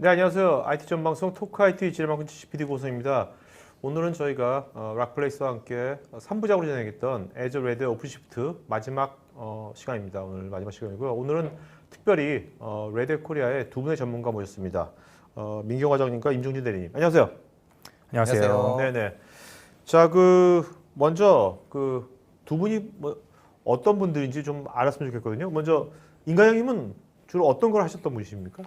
네, 안녕하세요. IT 전방송 토크 IT 진행방송 PD 고성입니다. 오늘은 저희가 락플레이스와 함께 3부작으로 진행했던 Azure Red 오픈시프트 마지막 시간입니다. 오늘 마지막 시간이고요. 오늘은 특별히 레드 코리아의 두 분의 전문가 모셨습니다. 민경 과장님과 임종진 대리님. 안녕하세요. 안녕하세요. 네네. 자, 먼저 두 분이 어떤 분들인지 좀 알았으면 좋겠거든요. 먼저 임과장님은 주로 어떤 걸 하셨던 분이십니까?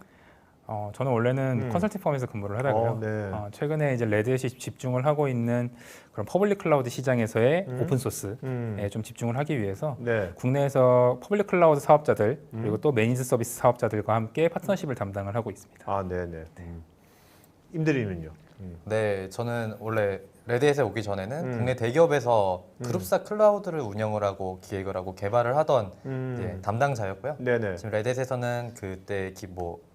저는 원래는 컨설팅 펌에서 근무를 하다가요. 네. 최근에 이제 레드햇이 집중을 하고 있는 그런 퍼블릭 클라우드 시장에서의 오픈 소스에 좀 집중을 하기 위해서 네. 국내에서 퍼블릭 클라우드 사업자들 그리고 또 매니지 서비스 사업자들과 함께 파트너십을 담당을 하고 있습니다. 아, 네네. 임대리는요? 네, 저는 원래 레드햇에 오기 전에는 국내 대기업에서 그룹사 클라우드를 운영을 하고 기획을 하고 개발을 하던 이제 담당자였고요. 네네. 지금 레드햇에서는 그때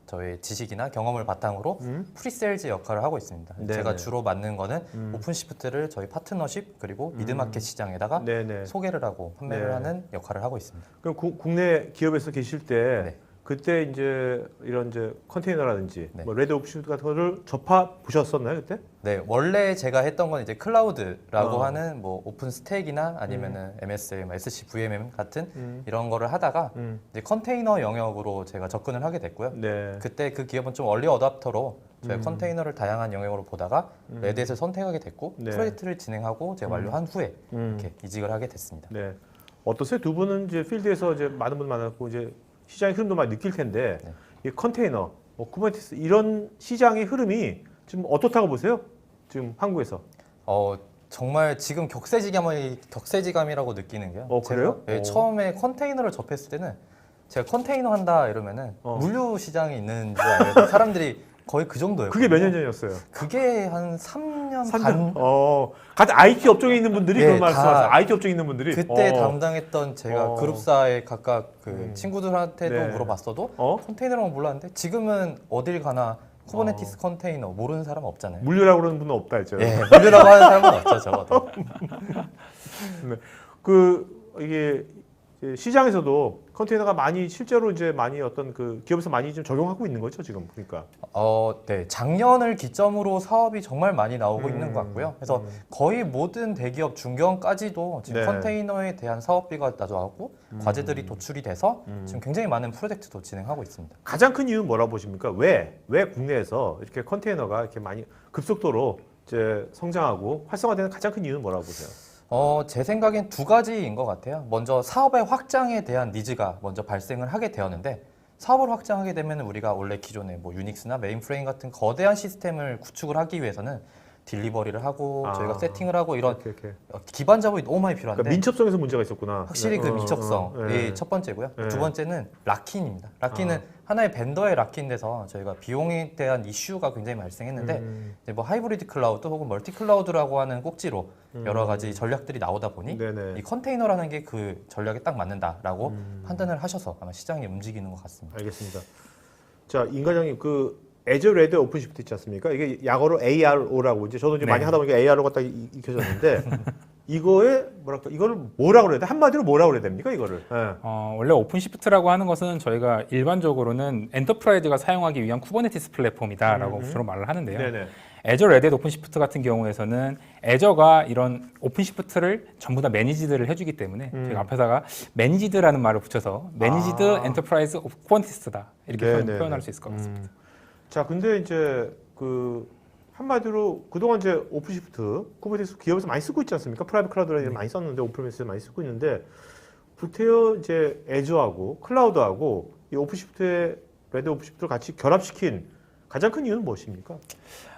저의 지식이나 경험을 바탕으로 프리세일즈 역할을 하고 있습니다. 네네. 제가 주로 맡는 거는 오픈시프트를 저희 파트너십 그리고 미드마켓 시장에다가 네네. 소개를 하고 판매를 네. 하는 역할을 하고 있습니다. 그럼 국내 기업에서 계실 때 네. 그때 이제 이런 컨테이너라든지 네. 레드 오프시프트 같은 거를 접하 보셨었나요 그때? 네, 원래 제가 했던 건 이제 클라우드라고 하는 오픈 스택이나 아니면은 MSM, SC, VMM 같은 이런 거를 하다가 이제 컨테이너 영역으로 제가 접근을 하게 됐고요. 네. 그때 그 기업은 좀 얼리 어답터로 저희 컨테이너를 다양한 영역으로 보다가 레드햇을 선택하게 됐고 네. 프로젝트를 진행하고 제가 완료한 후에 이렇게 이직을 하게 됐습니다. 네. 어떠세요? 두 분은 이제 필드에서 이제 많은 분 만났고 이제 시장의 흐름도 많이 느낄 텐데 네. 이 컨테이너, 쿠버네티스 이런 시장의 흐름이 지금 어떻다고 보세요? 지금 한국에서? 정말 지금 격세지감이라고 느끼는 게요. 그래요? 제가 처음에 컨테이너를 접했을 때는 제가 컨테이너 한다 이러면은 물류 시장에 있는 줄 알고 사람들이 거의 그 정도였어요. 그게 몇 년 전이었어요? 그게 한 3년 3년? 반? 같은 IT 업종에 있는 분들이 네, 그런 말씀하세요. 다 IT 업종에 있는 분들이 그때 담당했던 제가 그룹사의 각각 친구들한테도 네. 물어봤어도 컨테이너라고 몰랐는데 지금은 어딜 가나 쿠버네티스 컨테이너 모르는 사람 없잖아요. 물류라고 그러는 분은 없다 했죠. 예, 물류라고 하는 사람은 없죠, 적어도. 네. 이게 시장에서도 컨테이너가 많이 실제로 이제 많이 어떤 기업에서 많이 좀 적용하고 있는 거죠 지금 그러니까. 네, 작년을 기점으로 사업이 정말 많이 나오고 있는 것 같고요. 그래서 거의 모든 대기업 중견까지도 지금 네. 컨테이너에 대한 사업비가 나와고 과제들이 도출이 돼서 지금 굉장히 많은 프로젝트도 진행하고 있습니다. 가장 큰 이유는 뭐라고 보십니까? 왜 국내에서 이렇게 컨테이너가 이렇게 많이 급속도로 이제 성장하고 활성화되는 가장 큰 이유는 뭐라고 보세요? 제 생각엔 두 가지인 것 같아요. 먼저 사업의 확장에 대한 니즈가 먼저 발생을 하게 되었는데 사업을 확장하게 되면 우리가 원래 기존에 유닉스나 메인프레임 같은 거대한 시스템을 구축을 하기 위해서는 딜리버리를 하고 저희가 세팅을 하고 이런 오케이. 기반 자본이 너무 많이 필요한데 그러니까 민첩성에서 문제가 있었구나. 확실히 그 민첩성이 네. 첫 번째고요. 네. 두 번째는 락인입니다. 락인은 하나의 벤더에 락인돼서 저희가 비용에 대한 이슈가 굉장히 발생했는데 이제 하이브리드 클라우드 혹은 멀티 클라우드라고 하는 꼭지로 여러 가지 전략들이 나오다 보니 네네. 이 컨테이너라는 게 그 전략에 딱 맞는다라고 판단을 하셔서 아마 시장이 움직이는 것 같습니다. 알겠습니다. 자, 임 과장님 Azure Red 오픈시프트 있지 않습니까? 이게 약어로 ARO라고 이제 저도 이제 많이 하다 보니까 ARO가 딱 익혀졌는데 이거를 뭐라고 그래야 돼? 한마디로 뭐라고 그래야 됩니까, 이거를? 네. 원래 오픈시프트라고 하는 것은 저희가 일반적으로는 엔터프라이즈가 사용하기 위한 쿠버네티스 플랫폼이다라고 주로 말을 하는데요. 네네. 애저 레드 오픈시프트 같은 경우에서는 애저가 이런 오픈시프트를 전부 다 매니지드를 해주기 때문에 저희가 앞에다가 매니지드라는 말을 붙여서 매니지드 엔터프라이즈 오브 쿠버네티스다 이렇게 표현할 수 있을 것 같습니다. 자, 근데 이제 한마디로 그동안 이제 오픈시프트 쿠버네티스 기업에서 많이 쓰고 있지 않습니까? 프라이빗 클라우드를 많이 썼는데 오픈시프트 많이 쓰고 있는데 구태여 이제 애저하고 클라우드하고 이 오픈시프트의 레드 오픈시프트를 같이 결합시킨 가장 큰 이유는 무엇입니까?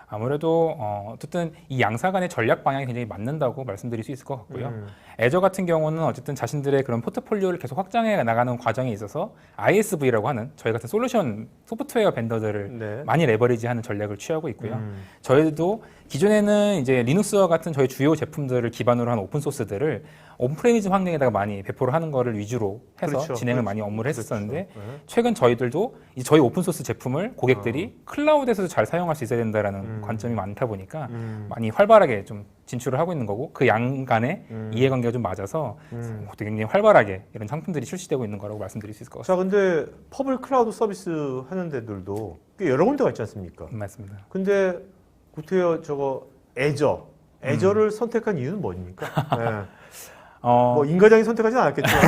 아무래도 어쨌든 이 양사 간의 전략 방향이 굉장히 맞는다고 말씀드릴 수 있을 것 같고요. 애저 같은 경우는 어쨌든 자신들의 그런 포트폴리오를 계속 확장해 나가는 과정에 있어서 ISV라고 하는 저희 같은 솔루션 소프트웨어 벤더들을 많이 레버리지하는 전략을 취하고 있고요. 저희도 기존에는 이제 리눅스와 같은 저희 주요 제품들을 기반으로 한 오픈 소스들을 온프레미즈 환경에다가 많이 배포를 하는 거를 위주로 해서 진행을 많이 업무를 했었는데 최근 저희들도 저희 오픈 소스 제품을 고객들이 클라우드에서도 잘 사용할 수 있어야 된다라는 관점이 많다 보니까 많이 활발하게 좀 진출을 하고 있는 거고 그 양 간의 이해관계가 좀 맞아서 되게 굉장히 활발하게 이런 상품들이 출시되고 있는 거라고 말씀드릴 수 있을 것 같습니다. 자, 근데 퍼블릭 클라우드 서비스 하는 데들도 꽤 여러 군데가 있지 않습니까? 맞습니다. 근데 구태여 저거 애저를 선택한 이유는 뭡니까? 네. 뭐 인과장이 선택하진 않았겠지만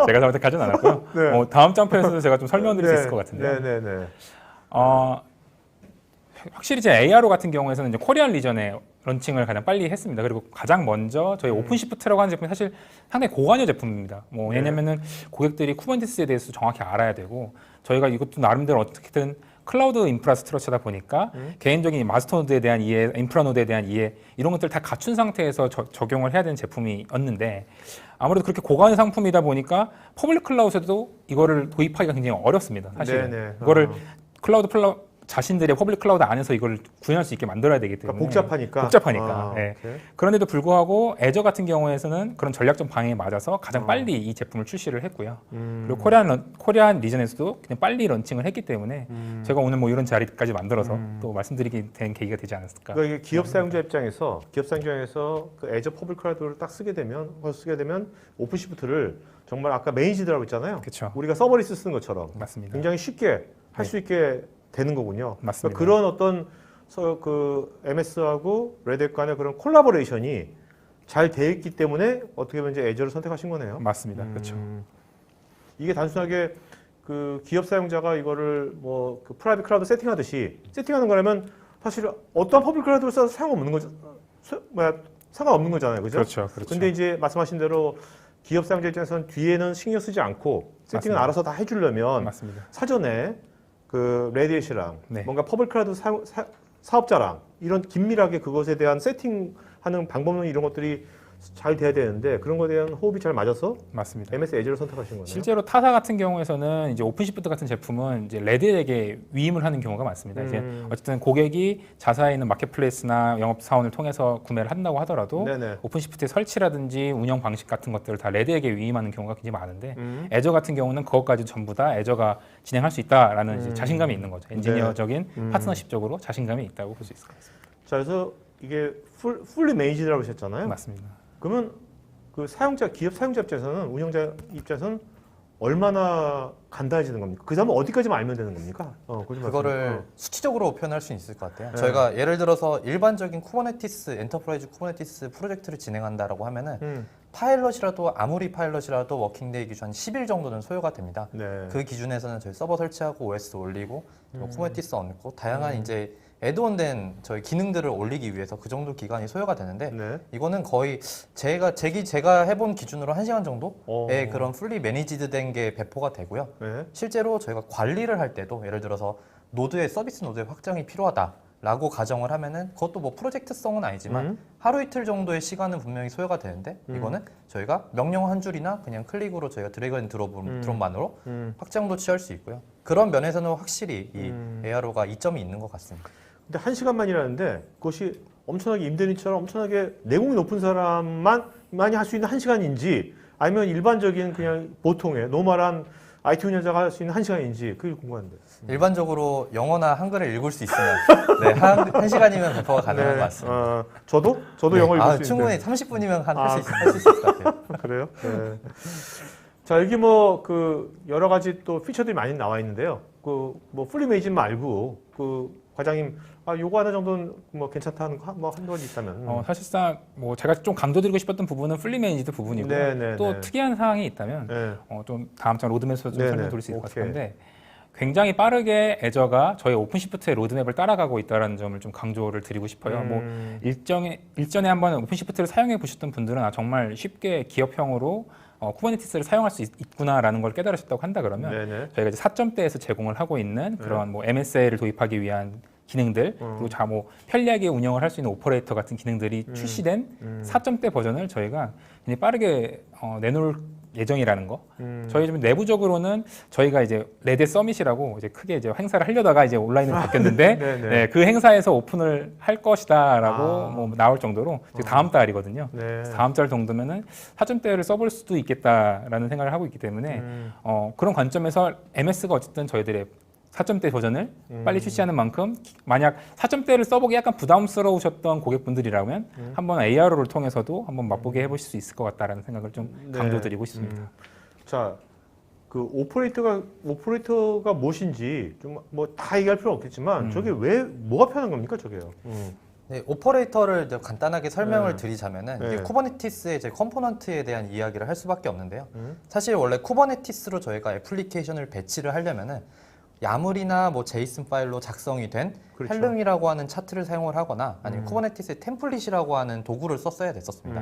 제가 선택하진 않았고요. 네. 다음 점프에서도 제가 좀 설명드릴 수 있을 것 같은데요. 네네네. 확실히 이제 ARO 같은 경우에서는 이제 코리안 리전에 런칭을 가장 빨리 했습니다. 그리고 가장 먼저 저희 오픈시프트라고 하는 제품이 사실 상당히 고관여 제품입니다. 뭐 네. 왜냐면은 고객들이 쿠버네티스에 대해서 정확히 알아야 되고 저희가 이것도 나름대로 어떻게든 클라우드 인프라스트럭처다 보니까 개인적인 마스터 노드에 대한 이해, 인프라 노드에 대한 이해 이런 것들 다 갖춘 상태에서 적용을 해야 되는 제품이었는데 아무래도 그렇게 고관여 상품이다 보니까 퍼블릭 클라우드에도 이거를 도입하기가 굉장히 어렵습니다. 사실 네네. 이거를 자신들의 퍼블릭 클라우드 안에서 이걸 구현할 수 있게 만들어야 되기 때문에 복잡하니까. 네. 그런데도 불구하고 애저 같은 경우에서는 그런 전략적 방향에 맞아서 가장 빨리 이 제품을 출시를 했고요. 그리고 코리안 리전에서도 그냥 빨리 런칭을 했기 때문에 제가 오늘 뭐 이런 자리까지 만들어서 또 말씀드리게 된 계기가 되지 않았을까. 그러니까 이게 기업 사용자 입장에서 그 애저 퍼블릭 클라우드를 딱 쓰게 되면 오픈시프트를 정말 아까 매니지드라고 했잖아요. 그렇죠. 우리가 서버리스 쓰는 것처럼 맞습니다. 굉장히 쉽게 할 수 있게 되는 거군요. 맞습니다. 그러니까 그런 어떤 그 MS하고 레드햇 간의 그런 콜라보레이션이 잘 돼 있기 때문에 어떻게 보면 이제 애저를 선택하신 거네요. 맞습니다. 그렇죠. 이게 단순하게 그 기업 사용자가 이거를 뭐 그 프라이빗 클라우드 세팅하듯이 세팅하는 거라면 사실 어떠한 퍼블릭 클라우드를 써도 상관없는 거잖아요. 그죠? 그렇죠. 근데 이제 말씀하신 대로 기업 사용자 입장에서는 뒤에는 신경 쓰지 않고 세팅을 맞습니다. 알아서 다 해주려면 맞습니다. 사전에 그 레디햇이랑 네. 뭔가 퍼블릭 클라우드 사업자랑 이런 긴밀하게 그것에 대한 세팅하는 방법론 이런 것들이 잘 돼야 되는데 그런 거에 대한 호흡이 잘 맞아서 맞습니다. MS 애저를 선택하신 거네요. 실제로 타사 같은 경우에서는 이제 오픈시프트 같은 제품은 이제 레드에게 위임을 하는 경우가 많습니다. 이제 어쨌든 고객이 자사에 있는 마켓플레이스나 영업 사원을 통해서 구매를 한다고 하더라도 네네. 오픈시프트의 설치라든지 운영 방식 같은 것들을 다 레드에게 위임하는 경우가 굉장히 많은데 애저 같은 경우는 그것까지 전부 다 애저가 진행할 수 있다라는 이제 자신감이 있는 거죠. 엔지니어적인 파트너십적으로 자신감이 있다고 볼 수 있을 것 같습니다. 자, 그래서 이게 풀리 매니지드라고 하셨잖아요. 맞습니다. 그러면 그 기업 사용자 입장에서는 운영자 입장에서는 얼마나 간단해지는 겁니까? 그 다음에 어디까지만 알면 되는 겁니까? 그거를 수치적으로 표현할 수 있을 것 같아요. 네. 저희가 예를 들어서 일반적인 쿠버네티스, 엔터프라이즈 쿠버네티스 프로젝트를 진행한다라고 하면은 아무리 파일럿이라도 워킹데이 기준 한 10일 정도는 소요가 됩니다. 네. 그 기준에서는 저희 서버 설치하고 OS 올리고 쿠버네티스 얹고 다양한 이제 애드온된 저희 기능들을 올리기 위해서 그 정도 기간이 소요가 되는데 네. 이거는 거의 제가 해본 기준으로 1시간 정도의 그런 풀리 매니지드 된 게 배포가 되고요. 네. 실제로 저희가 관리를 할 때도 예를 들어서 서비스 노드의 확장이 필요하다라고 가정을 하면은 그것도 뭐 프로젝트성은 아니지만 하루 이틀 정도의 시간은 분명히 소요가 되는데 이거는 저희가 명령 한 줄이나 그냥 클릭으로 저희가 드래그 앤 드롭만으로 확장도 취할 수 있고요. 그런 면에서는 확실히 이 ARO가 이점이 있는 것 같습니다. 근데 1시간만이라는데 그것이 엄청나게 임대인처럼 엄청나게 내공이 높은 사람만이 할 수 있는 1시간인지 아니면 일반적인 그냥 보통의 노멀한 IT 운영자가 할 수 있는 1시간인지 그게 궁금한데. 일반적으로 영어나 한글을 읽을 수 있으면 네, 1시간이면 배포가 가능한 것 같습니다. 저도 네. 영어 읽을 수 있는데. 충분히 30분이면 할 수 있을 것 같아요. 그래요? 네. 자, 여기 뭐 그 여러 가지 또 피처들이 많이 나와 있는데요. 그 뭐 풀리 매니지 말고 그 과장님 요거 하나 정도는 뭐 괜찮다 하는 거 한두 가지 있다면. 사실상 뭐 제가 좀 강조드리고 싶었던 부분은 풀리 매니지드 부분이고 네, 또 네. 특이한 사항이 있다면 네. 좀 다음 장 로드맵에서 좀 네, 설명드릴 수 있을 것 오케이. 같은데 굉장히 빠르게 애저가 저희 오픈시프트의 로드맵을 따라가고 있다는 점을 좀 강조를 드리고 싶어요. 뭐 일전에 한번 오픈시프트를 사용해 보셨던 분들은 정말 쉽게 기업형으로 쿠버네티스를 사용할 수 있구나라는 걸 깨달으셨다고 한다 그러면 네네. 저희가 이제 4점대에서 제공을 하고 있는 그런 뭐 MSA를 도입하기 위한 기능들 그리고 뭐 편리하게 운영을 할 수 있는 오퍼레이터 같은 기능들이 출시된 4점대 버전을 저희가 굉장히 빠르게 내놓을 예정이라는 거. 저희 좀 내부적으로는 저희가 이제 레드 서밋이라고 이제 크게 이제 행사를 하려다가 이제 온라인으로 바뀌었는데 네네. 그 행사에서 오픈을 할 것이다라고 뭐 나올 정도로 지금 다음 달이거든요. 네. 그래서 다음 달 정도면은 4점대를 써볼 수도 있겠다라는 생각을 하고 있기 때문에 그런 관점에서 MS가 어쨌든 저희들의 4점대 버전을 빨리 출시하는 만큼 만약 4점대를 써보기 약간 부담스러우셨던 고객분들이라면 한번 ARO를 통해서도 한번 맛보게 해보실 수 있을 것 같다라는 생각을 좀 네. 강조드리고 싶습니다. 자, 그 오퍼레이터가 무엇인지 좀 뭐 다 얘기할 필요는 없겠지만 저게 왜 뭐가 편한 겁니까, 저게요? 네, 오퍼레이터를 이제 간단하게 설명을 네. 드리자면은 네. 이게 쿠버네티스의 이제 컴포넌트에 대한 이야기를 할 수밖에 없는데요. 사실 원래 쿠버네티스로 저희가 애플리케이션을 배치를 하려면은 야물이나 뭐 제이슨 파일로 작성이 된 그렇죠. 헬름이라고 하는 차트를 사용을 하거나 아니면 쿠버네티스의 템플릿이라고 하는 도구를 썼어야 됐었습니다.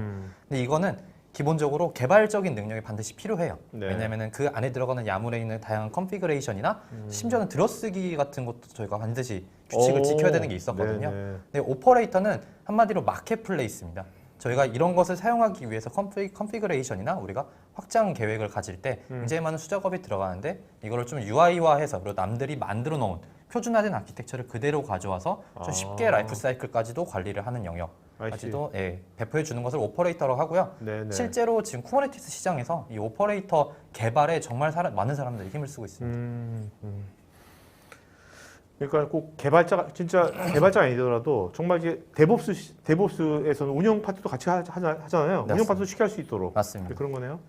근데 이거는 기본적으로 개발적인 능력이 반드시 필요해요. 네. 왜냐하면 그 안에 들어가는 야물에 있는 다양한 컨피그레이션이나 심지어는 들어쓰기 같은 것도 저희가 반드시 규칙을 지켜야 되는 게 있었거든요. 네네. 근데 오퍼레이터는 한마디로 마켓플레이스입니다. 저희가 이런 것을 사용하기 위해서 컨피그레이션이나 우리가 확장 계획을 가질 때 굉장히 많은 수작업이 들어가는데 이거를 좀 UI화해서 그리고 남들이 만들어 놓은 표준화된 아키텍처를 그대로 가져와서 좀 쉽게 라이프 사이클까지도 관리를 하는 영역까지도 배포해 주는 것을 오퍼레이터로 하고요. 네네. 실제로 지금 쿠버네티스 시장에서 이 오퍼레이터 개발에 정말 많은 사람들이 힘을 쓰고 있습니다. 그러니까 꼭 진짜 개발자가 아니더라도 정말 이제 데브옵스에서는 운영 파트도 같이 하잖아요. 운영 파트도 쉽게 할 수 있도록. 맞습니다. 그런 거네요.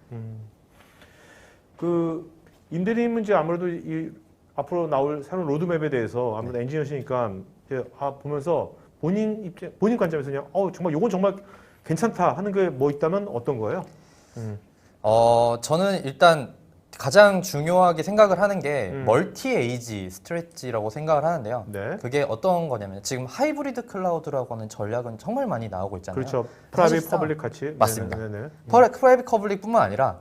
그 임대님은 이제 아무래도 이 앞으로 나올 새로운 로드맵에 대해서 아무래도 엔지니어시니까 이제 보면서 본인 관점에서 그냥 정말 요건 정말 괜찮다 하는 게 뭐 있다면 어떤 거예요? 저는 일단 가장 중요하게 생각을 하는 게 멀티 에이지 스트레치라고 생각을 하는데요. 네. 그게 어떤 거냐면 지금 하이브리드 클라우드라고 하는 전략은 정말 많이 나오고 있잖아요. 그렇죠. 프라이빗 사실상 퍼블릭 같이. 맞습니다. 네네. 프라이빗 퍼블릭뿐만 아니라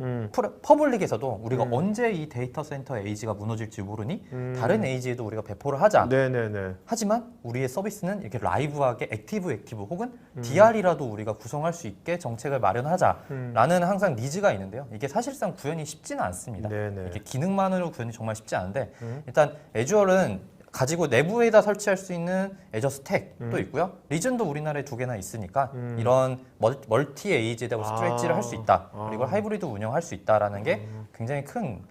퍼블릭에서도 우리가 음. 언제 이 데이터 센터 에이지가 무너질지 모르니 다른 에이지에도 우리가 배포를 하자. 네네네. 하지만 우리의 서비스는 이렇게 라이브하게 액티브 혹은 DR이라도 우리가 구성할 수 있게 정책을 마련하자라는 항상 니즈가 있는데요. 이게 사실상 구현이 쉽지는 않습니다. 네네. 이게 기능만으로 구현이 정말 쉽지 않은데 일단 애주얼은 가지고 내부에다 설치할 수 있는 애저 스택도 있고요. 리전도 우리나라에 2개나 있으니까 이런 멀티 에이지에 대한 스트레치를 할 수 있다. 그리고 하이브리드 운영할 수 있다라는 게 굉장히 큰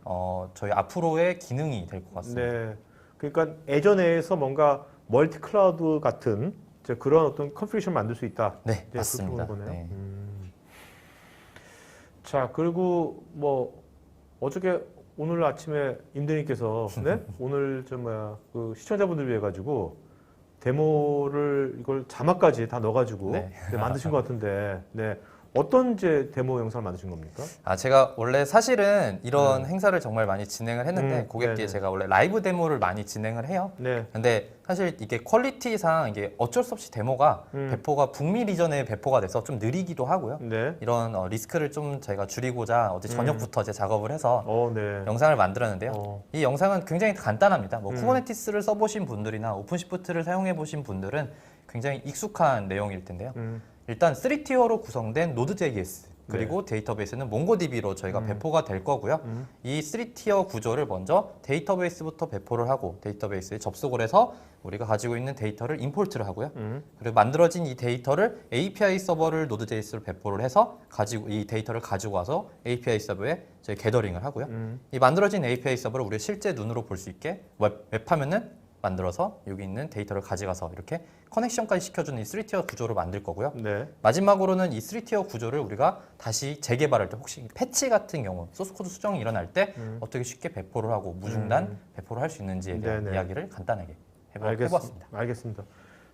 저희 앞으로의 기능이 될 것 같습니다. 네. 그러니까 애저 내에서 뭔가 멀티 클라우드 같은 이제 그런 어떤 컨피그레이션 만들 수 있다. 네, 이제 맞습니다. 그렇게 보는 거네요. 네. 자, 그리고 뭐 어저께 오늘 아침에 임대님께서 네? 오늘 그 시청자분들 위해 가지고 데모를 이걸 자막까지 다 넣어가지고 네. 만드신 것 같은데, 네. 어떤 이제 데모 영상을 만드신 겁니까? 제가 원래 사실은 이런 행사를 정말 많이 진행을 했는데 고객께 네네. 제가 원래 라이브 데모를 많이 진행을 해요. 네. 근데 사실 이게 퀄리티상 이게 어쩔 수 없이 데모가 배포가 북미 리전에 배포가 돼서 좀 느리기도 하고요. 네. 이런 리스크를 좀 제가 줄이고자 어제 저녁부터 이제 작업을 해서 네. 영상을 만들었는데요. 이 영상은 굉장히 간단합니다. 뭐 음. 쿠버네티스를 써보신 분들이나 오픈시프트를 사용해 보신 분들은 굉장히 익숙한 내용일 텐데요. 일단 3티어로 구성된 Node.js 그리고 데이터베이스는 몽고DB로 저희가 배포가 될 거고요. 이 3티어 구조를 먼저 데이터베이스부터 배포를 하고 데이터베이스에 접속을 해서 우리가 가지고 있는 데이터를 임포트를 하고요. 그리고 만들어진 이 데이터를 API 서버를 Node.js로 배포를 해서 이 데이터를 가지고 와서 API 서버에 저희 게더링을 하고요. 이 만들어진 API 서버를 우리가 실제 눈으로 볼 수 있게 웹화면은 만들어서 여기 있는 데이터를 가져가서 이렇게 커넥션까지 시켜주는 이 3티어 구조로 만들 거고요. 네. 마지막으로는 이 3티어 구조를 우리가 다시 재개발할 때 혹시 패치 같은 경우 소스코드 수정이 일어날 때 어떻게 쉽게 배포를 하고 무중단 배포를 할 수 있는지에 대한 네네. 이야기를 간단하게 알겠습니다. 해보았습니다. 알겠습니다.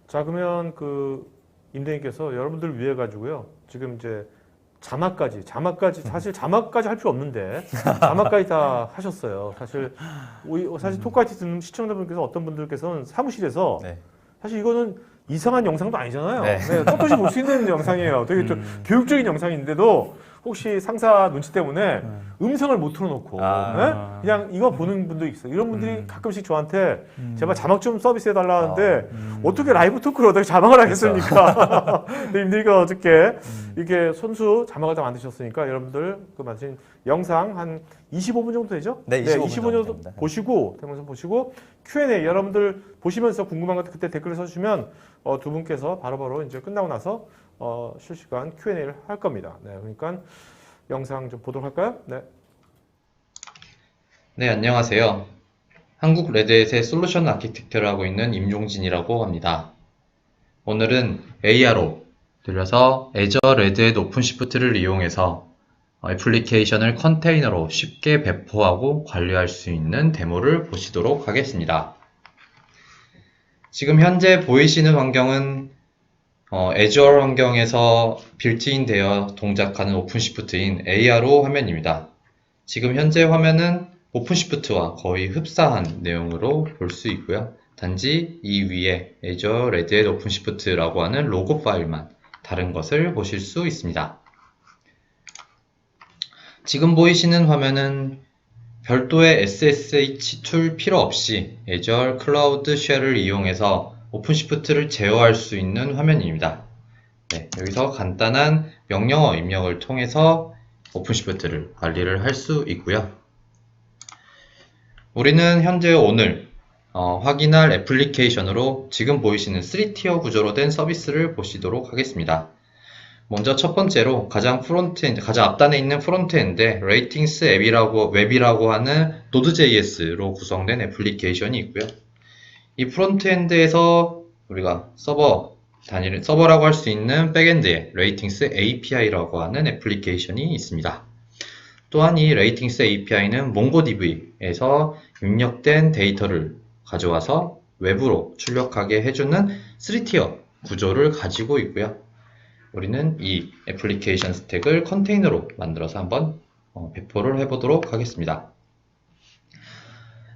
자, 그러면 그 임대인께서 여러분들 위해 가지고요. 지금 이제 자막까지 사실 자막까지 할 필요 없는데 자막까지 다 하셨어요. 사실 토크아이티 듣는 시청자분께서 어떤 분들께서는 사무실에서 네. 사실 이거는 이상한 영상도 아니잖아요. 네. 네, 떳떳이 볼 수 있는 영상이에요. 되게 좀 교육적인 영상인데도 혹시 상사 눈치 때문에 음성을 못 틀어놓고 네? 그냥 이거 보는 분도 있어요. 이런 분들이 가끔씩 저한테 제발 자막 좀 서비스해달라 하는데 어떻게 라이브 토크를 어떻게 자막을 하겠습니까? 근데 임대리가 어저께 이렇게 손수 자막을 다 만드셨으니까 여러분들 그 만드신 영상 한 25분 정도 되죠? 네, 25분 25분 정도 됩니다. 보시고 Q&A 여러분들 보시면서 궁금한 것 그때 댓글을 써주시면 두 분께서 바로바로 이제 끝나고 나서 실시간 Q&A를 할 겁니다. 네, 그러니까 영상 좀 보도록 할까요? 네. 네, 안녕하세요. 한국 레드햇의 솔루션 아키텍트를 하고 있는 임종진이라고 합니다. 오늘은 ARO, 줄여서 Azure Red Hat OpenShift를 이용해서 애플리케이션을 컨테이너로 쉽게 배포하고 관리할 수 있는 데모를 보시도록 하겠습니다. 지금 현재 보이시는 환경은 Azure 환경에서 빌트인 되어 동작하는 오픈시프트인 ARO 화면입니다. 지금 현재 화면은 오픈시프트와 거의 흡사한 내용으로 볼 수 있고요. 단지 이 위에 Azure Red Hat OpenShift라고 하는 로고 파일만 다른 것을 보실 수 있습니다. 지금 보이시는 화면은 별도의 SSH 툴 필요 없이 Azure Cloud Shell을 이용해서 오픈시프트를 제어할 수 있는 화면입니다. 네, 여기서 간단한 명령어 입력을 통해서 오픈시프트를 관리를 할 수 있고요. 우리는 현재 오늘 확인할 애플리케이션으로 지금 보이시는 3티어 구조로 된 서비스를 보시도록 하겠습니다. 먼저 첫 번째로 가장 앞단에 있는 프론트엔드에 레이팅스 웹이라고 하는 Node.js로 구성된 애플리케이션이 있고요. 이 프론트엔드에서 우리가 서버라고 할 수 있는 백엔드에 레이팅스 API라고 하는 애플리케이션이 있습니다. 또한 이 레이팅스 API는 MongoDB에서 입력된 데이터를 가져와서 외부로 출력하게 해주는 3티어 구조를 가지고 있고요. 우리는 이 애플리케이션 스택을 컨테이너로 만들어서 한번 배포를 해보도록 하겠습니다.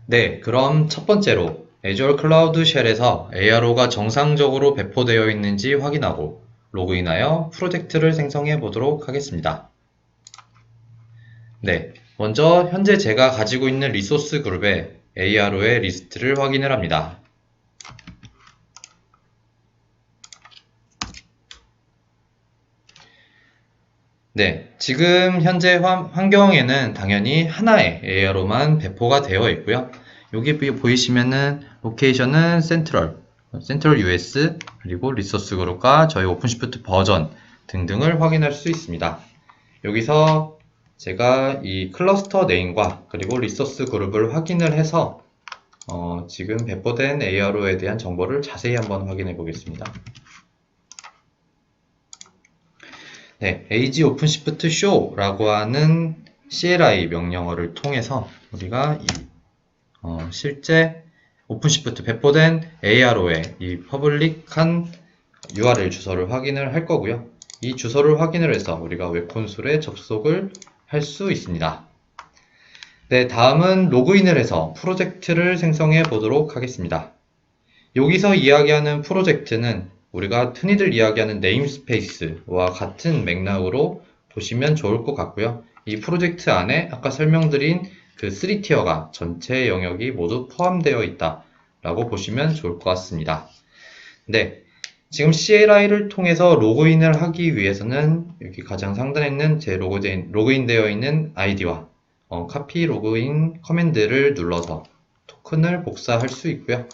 네, 그럼 첫 번째로 Azure Cloud Shell에서 ARO가 정상적으로 배포되어 있는지 확인하고 로그인하여 프로젝트를 생성해 보도록 하겠습니다. 네, 먼저 현재 제가 가지고 있는 리소스 그룹에 ARO의 리스트를 확인을 합니다. 네, 지금 현재 환경에는 당연히 하나의 ARO만 배포가 되어 있고요. 여기 보이시면은 로케이션은 센트럴 US, 그리고 리소스 그룹과 저희 오픈시프트 버전 등등을 확인할 수 있습니다. 여기서 제가 이 클러스터 네임과 그리고 리소스 그룹을 확인을 해서 지금 배포된 ARO에 대한 정보를 자세히 한번 확인해 보겠습니다. 네, AG OpenShift Show라고 하는 CLI 명령어를 통해서 우리가 실제 오픈시프트 배포된 ARO의 이 퍼블릭한 URL 주소를 확인을 할 거고요. 이 주소를 확인을 해서 우리가 웹콘솔에 접속을 할 수 있습니다. 네, 다음은 로그인을 해서 프로젝트를 생성해 보도록 하겠습니다. 여기서 이야기하는 프로젝트는 우리가 흔히들 이야기하는 네임스페이스와 같은 맥락으로 보시면 좋을 것 같고요. 이 프로젝트 안에 아까 설명드린 그 3티어가 전체 영역이 모두 포함되어 있다라고 보시면 좋을 것 같습니다. 네, 지금 CLI를 통해서 로그인을 하기 위해서는 여기 가장 상단에 있는 제 로그인되어 있는 아이디와 카피 로그인 커맨드를 눌러서 토큰을 복사할 수 있고요.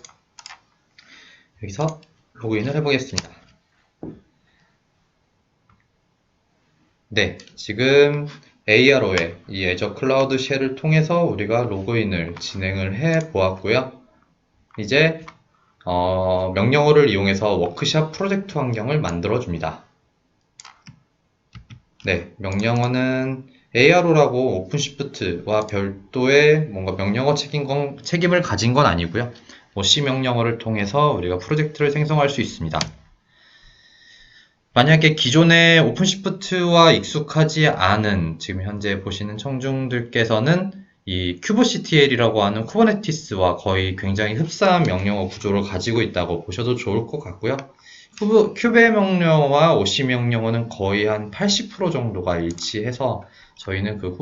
여기서 로그인을 해보겠습니다. 네, 지금 ARO의 이 Azure Cloud Shell을 통해서 우리가 로그인을 진행을 해 보았고요. 이제 명령어를 이용해서 워크샵 프로젝트 환경을 만들어 줍니다. 네, 명령어는 ARO라고 오픈시프트와 별도의 뭔가 명령어 책임을 가진 건 아니고요. C 명령어를 통해서 우리가 프로젝트를 생성할 수 있습니다. 만약에 기존의 오픈시프트와 익숙하지 않은 지금 현재 보시는 청중들께서는 이 kubectl이라고 하는 쿠버네티스와 거의 굉장히 흡사한 명령어 구조를 가지고 있다고 보셔도 좋을 것 같고요. 큐베 명령어와 OC 명령어는 거의 한 80% 정도가 일치해서 저희는 그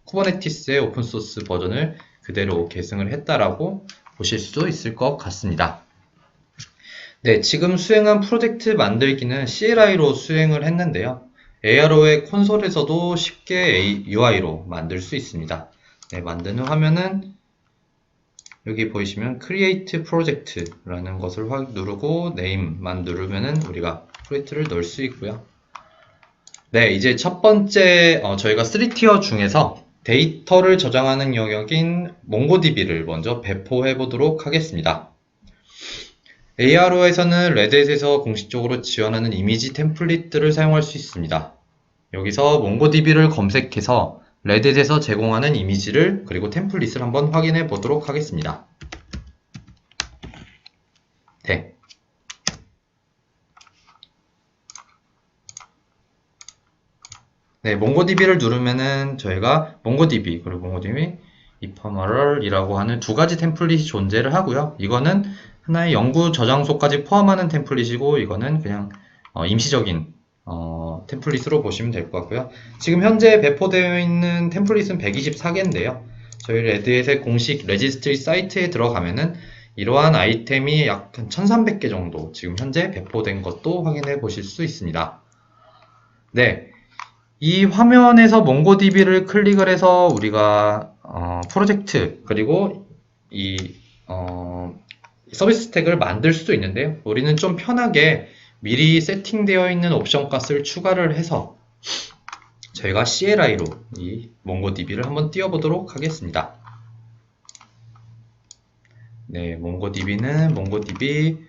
쿠버네티스의 오픈소스 버전을 그대로 계승을 했다라고 보실 수 있을 것 같습니다. 네, 지금 수행한 프로젝트 만들기는 CLI로 수행을 했는데요. ARO의 콘솔에서도 쉽게 UI로 만들 수 있습니다. 네, 만드는 화면은 여기 보이시면 Create Project라는 것을 누르고 Name만 누르면은 우리가 프로젝트를 넣을 수 있고요. 네, 이제 첫 번째 저희가 3티어 중에서 데이터를 저장하는 영역인 몽고DB를 먼저 배포해 보도록 하겠습니다. ARO에서는 레드햇에서 공식적으로 지원하는 이미지 템플릿들을 사용할 수 있습니다. 여기서 몽고DB를 검색해서 레드햇에서 제공하는 이미지를 그리고 템플릿을 한번 확인해 보도록 하겠습니다. 네. 네, 몽고DB를 누르면은 저희가 몽고DB 그리고 몽고DB ephemeral이라고 하는 두 가지 템플릿이 존재를 하고요. 이거는 하나의 연구 저장소까지 포함하는 템플릿이고 이거는 그냥 임시적인 템플릿으로 보시면 될 것 같고요. 지금 현재 배포되어 있는 템플릿은 124개인데요. 저희 레드햇의 공식 레지스트리 사이트에 들어가면은 이러한 아이템이 약 1300개 정도 지금 현재 배포된 것도 확인해 보실 수 있습니다. 네. 이 화면에서 몽고DB를 클릭을 해서 우리가 프로젝트 그리고 이 서비스 스택을 만들 수도 있는데요. 우리는 좀 편하게 미리 세팅되어 있는 옵션 값을 추가를 해서 저희가 CLI로 이 몽고DB를 한번 띄워보도록 하겠습니다. 네, 몽고DB는 몽고DB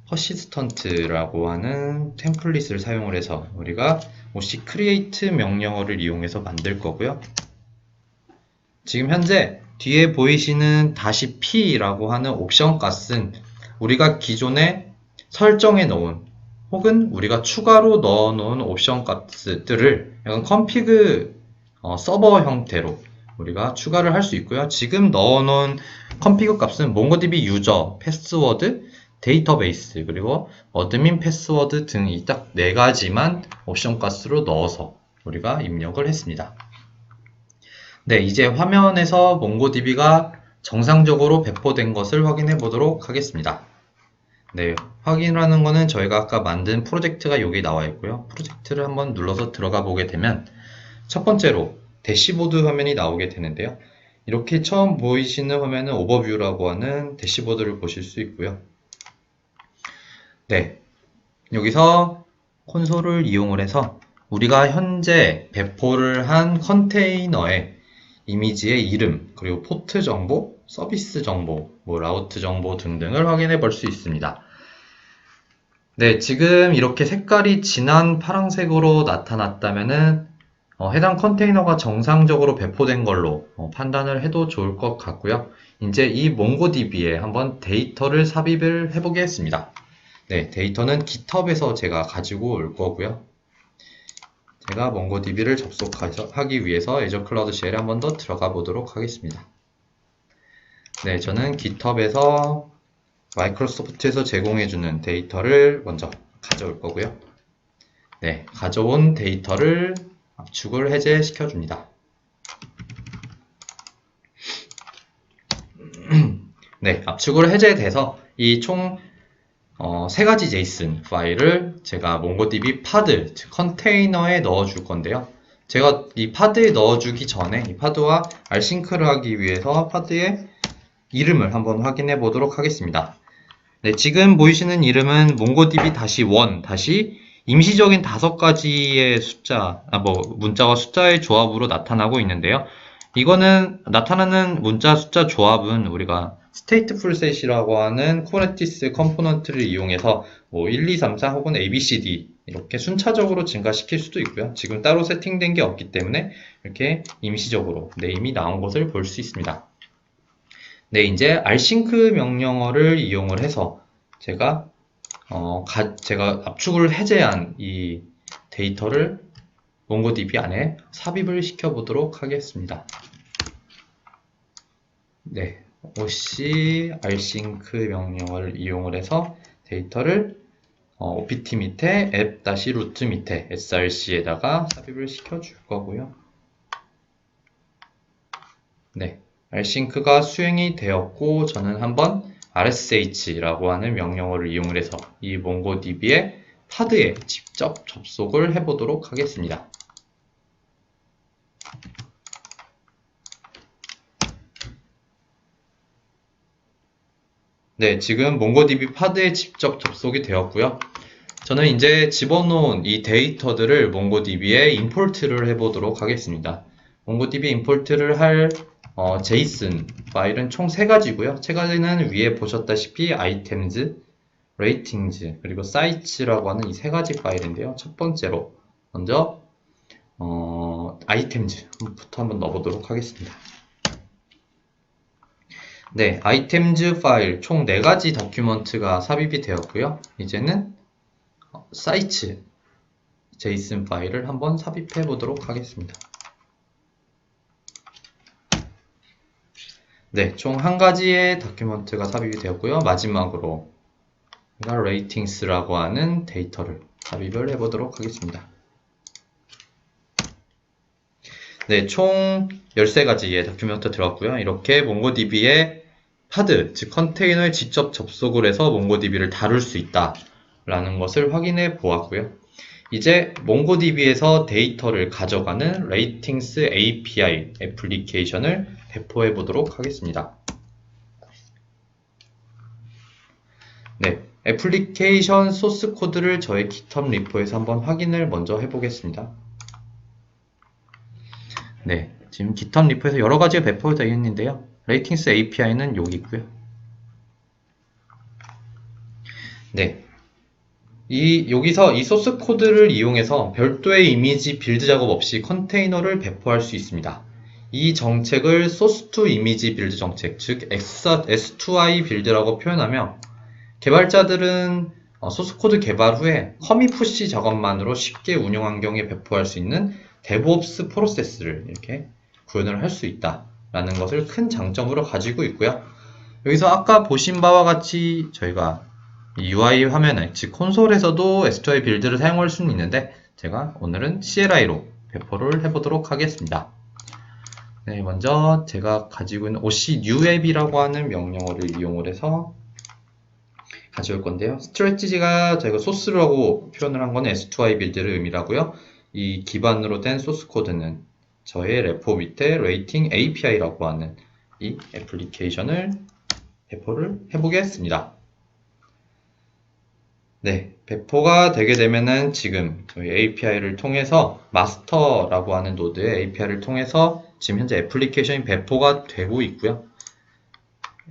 퍼시스턴트라고 하는 템플릿을 사용을 해서 우리가 OC create 명령어를 이용해서 만들 거고요. 지금 현재 뒤에 보이시는 -p라고 하는 옵션 값은 우리가 기존에 설정해 놓은 혹은 우리가 추가로 넣어 놓은 옵션 값들을 약간 config 서버 형태로 우리가 추가를 할 수 있고요. 지금 넣어 놓은 config 값은 몽고DB 유저, 패스워드, 데이터베이스, 그리고 어드민 패스워드 등이 딱 4가지만 옵션 값으로 넣어서 우리가 입력을 했습니다. 네, 이제 화면에서 몽고DB가 정상적으로 배포된 것을 확인해 보도록 하겠습니다. 네, 확인하는 거는 저희가 아까 만든 프로젝트가 여기 나와 있고요. 프로젝트를 한번 눌러서 들어가 보게 되면 첫 번째로 대시보드 화면이 나오게 되는데요. 이렇게 처음 보이시는 화면은 오버뷰라고 하는 대시보드를 보실 수 있고요. 네, 여기서 콘솔을 이용을 해서 우리가 현재 배포를 한 컨테이너의 이미지의 이름, 그리고 포트 정보, 서비스 정보, 라우트 정보 등등을 확인해 볼 수 있습니다. 네, 지금 이렇게 색깔이 진한 파란색으로 나타났다면은 해당 컨테이너가 정상적으로 배포된 걸로 판단을 해도 좋을 것 같고요. 이제 이 몽고DB에 한번 데이터를 삽입을 해보겠습니다. 네, 데이터는 GitHub에서 제가 가지고 올 거고요. 제가 몽고DB를 접속하기 위해서 애저 클라우드 CL에 한 번 더 들어가 보도록 하겠습니다. 네, 저는 GitHub에서 마이크로소프트에서 제공해주는 데이터를 먼저 가져올 거고요. 네, 가져온 데이터를 압축을 해제시켜 줍니다. 네, 압축을 해제돼서 이 총 3가지 JSON 파일을 제가 몽고DB 파드, 즉 컨테이너에 넣어줄 건데요. 제가 이 파드에 넣어주기 전에 이 파드와 알싱크를 하기 위해서 파드의 이름을 한번 확인해 보도록 하겠습니다. 네, 지금 보이시는 이름은 몽고DB-1 다시 임시적인 5가지의 문자와 숫자의 조합으로 나타나고 있는데요. 이거는 나타나는 문자 숫자 조합은 우리가 stateful set이라고 하는 쿠버네티스 컴포넌트를 이용해서 1, 2, 3, 4 혹은 ABCD 이렇게 순차적으로 증가시킬 수도 있고요. 지금 따로 세팅된 게 없기 때문에 이렇게 임시적으로 네임이 나온 것을 볼 수 있습니다. 네, 이제 rsync 명령어를 이용을 해서 제가 압축을 해제한 이 데이터를 몽고DB 안에 삽입을 시켜 보도록 하겠습니다. 네, OC rsync 명령어를 이용을 해서 데이터를 opt 밑에 app-root 밑에 src에다가 삽입을 시켜 줄 거고요. 네, rsync가 수행이 되었고 저는 한번 rsh라고 하는 명령어를 이용을 해서 이 몽고DB의 파드에 직접 접속을 해 보도록 하겠습니다. 네, 지금 몽고DB 파드에 직접 접속이 되었고요. 저는 이제 집어넣은 이 데이터들을 몽고DB에 임포트를 해보도록 하겠습니다. 몽고DB 임포트를 할 JSON 파일은 총 3가지고요. 3가지는 위에 보셨다시피 items, ratings, 그리고 sites라고 하는 이 3가지 파일인데요. 첫 번째로 먼저 items부터 한번 넣어보도록 하겠습니다. 네, items 파일 총 4가지 다큐먼트가 삽입이 되었고요. 이제는 sites JSON 파일을 한번 삽입해 보도록 하겠습니다. 네, 총 1가지의 다큐먼트가 삽입이 되었고요. 마지막으로 제가 ratings라고 하는 데이터를 삽입을 해보도록 하겠습니다. 네, 총 13가지의 다큐멘트 들어갔고요. 이렇게 몽고DB의 파드, 즉 컨테이너에 직접 접속을 해서 몽고DB를 다룰 수 있다라는 것을 확인해 보았고요. 이제 몽고DB에서 데이터를 가져가는 Ratings API 애플리케이션을 배포해 보도록 하겠습니다. 네, 애플리케이션 소스 코드를 저의 GitHub 리포에서 한번 확인을 먼저 해보겠습니다. 네, 지금 GitHub 리포에서 여러 가지가 배포되어 있는데요. Ratings API는 여기 있고요. 네, 여기서 이 소스 코드를 이용해서 별도의 이미지 빌드 작업 없이 컨테이너를 배포할 수 있습니다. 이 정책을 source to image 빌드 정책, 즉 S2I 빌드라고 표현하며 개발자들은 소스 코드 개발 후에 커밋 푸시 작업만으로 쉽게 운영 환경에 배포할 수 있는 DevOps 프로세스를 이렇게 구현을 할 수 있다라는 것을 큰 장점으로 가지고 있고요. 여기서 아까 보신 바와 같이 저희가 UI 화면에, 즉 콘솔에서도 S2I 빌드를 사용할 수는 있는데 제가 오늘은 CLI로 배포를 해보도록 하겠습니다. 네, 먼저 제가 가지고 있는 OC new app이라고 하는 명령어를 이용을 해서 가져올 건데요. 스트레티지가 저희가 소스라고 표현을 한 건 S2I 빌드를 의미하고요. 이 기반으로 된 소스 코드는 저의 레포 밑에 Rating API라고 하는 이 애플리케이션을 배포를 해보겠습니다. 네, 배포가 되게 되면은 지금 저희 API를 통해서 마스터라고 하는 노드의 API를 통해서 지금 현재 애플리케이션이 배포가 되고 있고요.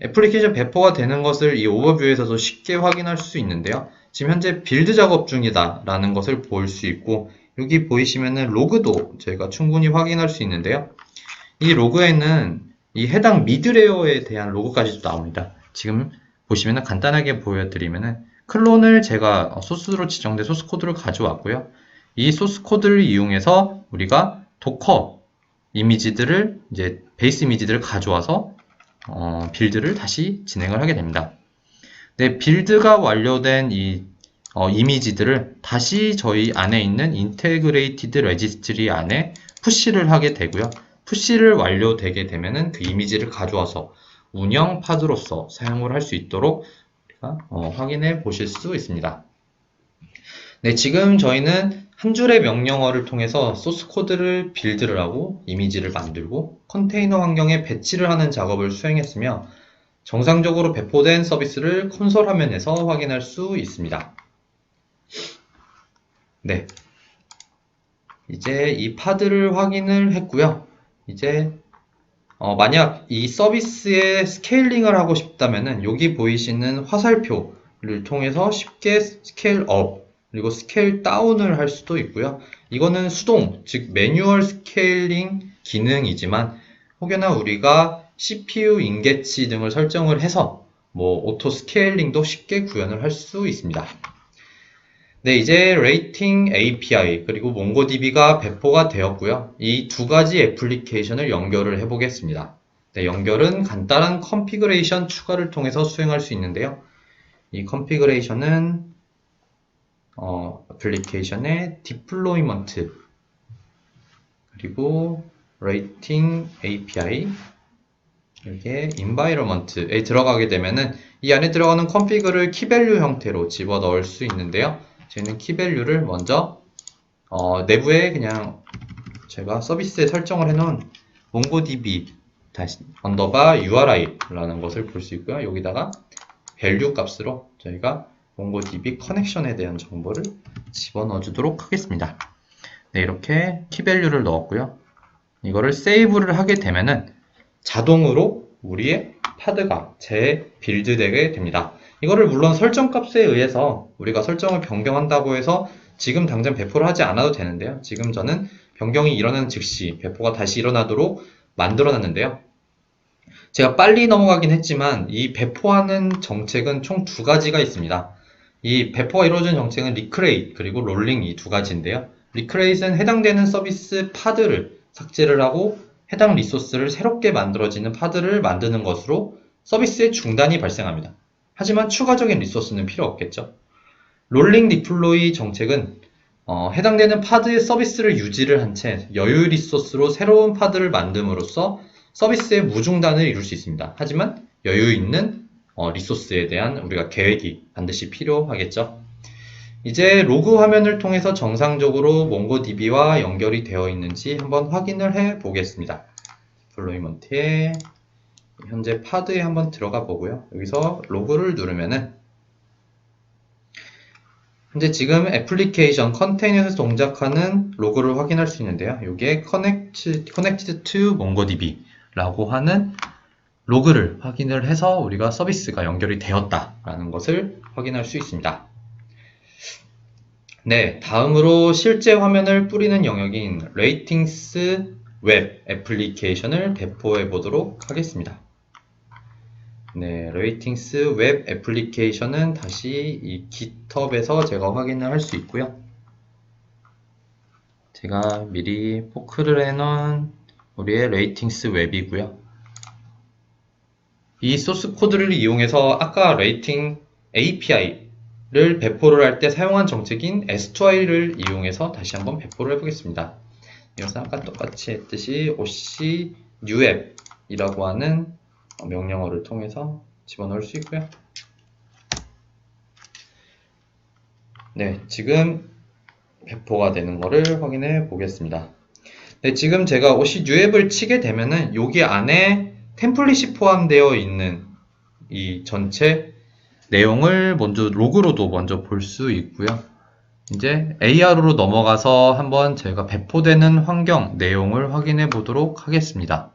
애플리케이션 배포가 되는 것을 이 오버뷰에서도 쉽게 확인할 수 있는데요. 지금 현재 빌드 작업 중이다 라는 것을 볼 수 있고, 여기 보이시면은 로그도 저희가 충분히 확인할 수 있는데요. 이 로그에는 이 해당 미드레어에 대한 로그까지도 나옵니다. 지금 보시면은 간단하게 보여드리면은 클론을 제가 소스로 지정된 소스 코드를 가져왔고요. 이 소스 코드를 이용해서 우리가 도커 이미지들을 이제 베이스 이미지들을 가져와서 빌드를 다시 진행을 하게 됩니다. 네, 빌드가 완료된 이 이미지들을 다시 저희 안에 있는 인테그레이티드 레지스트리 안에 푸시를 하게 되고요. 푸시를 완료되게 되면은 그 이미지를 가져와서 운영 파드로서 사용을 할 수 있도록 우리가 확인해 보실 수 있습니다. 네, 지금 저희는 한 줄의 명령어를 통해서 소스 코드를 빌드를 하고 이미지를 만들고 컨테이너 환경에 배치를 하는 작업을 수행했으며 정상적으로 배포된 서비스를 콘솔 화면에서 확인할 수 있습니다. 네, 이제 이 파드를 확인을 했고요. 이제 만약 이 서비스에 스케일링을 하고 싶다면은 여기 보이시는 화살표를 통해서 쉽게 스케일 업 그리고 스케일 다운을 할 수도 있고요. 이거는 수동, 즉 매뉴얼 스케일링 기능이지만 혹여나 우리가 CPU 인계치 등을 설정을 해서 오토 스케일링도 쉽게 구현을 할 수 있습니다. 네, 이제 Rating API 그리고 몽고DB가 배포가 되었고요. 이 두 가지 애플리케이션을 연결을 해 보겠습니다. 네, 연결은 간단한 컨피그레이션 추가를 통해서 수행할 수 있는데요. 이 컨피그레이션은 애플리케이션의 디플로이먼트 그리고 Rating API 이렇게 environment에 들어가게 되면은 이 안에 들어가는 컨피그를 키밸류 형태로 집어넣을 수 있는데요. 저희는 키밸류를 먼저 내부에 그냥 제가 서비스에 설정을 해놓은 몽고DB 언더바 URI라는 것을 볼 수 있고요. 여기다가 밸류 값으로 저희가 몽고DB 커넥션에 대한 정보를 집어넣어 주도록 하겠습니다. 네, 이렇게 키밸류를 넣었고요. 이거를 세이브를 하게 되면은 자동으로 우리의 파드가 재빌드되게 됩니다. 이거를 물론 설정값에 의해서 우리가 설정을 변경한다고 해서 지금 당장 배포를 하지 않아도 되는데요. 지금 저는 변경이 일어나는 즉시 배포가 다시 일어나도록 만들어 놨는데요. 제가 빨리 넘어가긴 했지만 이 배포하는 정책은 총 두 가지가 있습니다. 이 배포가 이루어지는 정책은 리크레이트 그리고 롤링 이 두 가지인데요. 리크레이트는 해당되는 서비스 파드를 삭제를 하고 해당 리소스를 새롭게 만들어지는 파드를 만드는 것으로 서비스의 중단이 발생합니다. 하지만 추가적인 리소스는 필요 없겠죠. 롤링 디플로이 정책은 해당되는 파드의 서비스를 유지를 한 채 여유 리소스로 새로운 파드를 만듦으로써 서비스의 무중단을 이룰 수 있습니다. 하지만 여유 있는 리소스에 대한 우리가 계획이 반드시 필요하겠죠. 이제 로그 화면을 통해서 정상적으로 몽고DB와 연결이 되어 있는지 한번 확인을 해 보겠습니다. 디플로이먼트에 현재 파드에 한번 들어가 보고요. 여기서 로그를 누르면은 현재 지금 애플리케이션 컨테이너에서 동작하는 로그를 확인할 수 있는데요. 이게 connected to MongoDB 라고 하는 로그를 확인을 해서 우리가 서비스가 연결이 되었다라는 것을 확인할 수 있습니다. 네, 다음으로 실제 화면을 뿌리는 영역인 레이팅스 웹 애플리케이션을 배포해 보도록 하겠습니다. 네, 레이팅스 웹 애플리케이션은 다시 이 GitHub에서 제가 확인을 할 수 있고요. 제가 미리 포크를 해놓은 우리의 레이팅스 웹이고요. 이 소스 코드를 이용해서 아까 레이팅 API를 배포를 할 때 사용한 정책인 S2I를 이용해서 다시 한번 배포를 해보겠습니다. 이것은 아까 똑같이 했듯이 OC newApp이라고 하는 명령어를 통해서 집어넣을 수 있고요. 네, 지금 배포가 되는 것을 확인해 보겠습니다. 네, 지금 제가 OC newApp을 치게 되면은 여기 안에 템플릿이 포함되어 있는 이 전체 내용을 먼저 로그로도 먼저 볼 수 있고요. 이제 AR로 넘어가서 한번 제가 배포되는 환경 내용을 확인해 보도록 하겠습니다.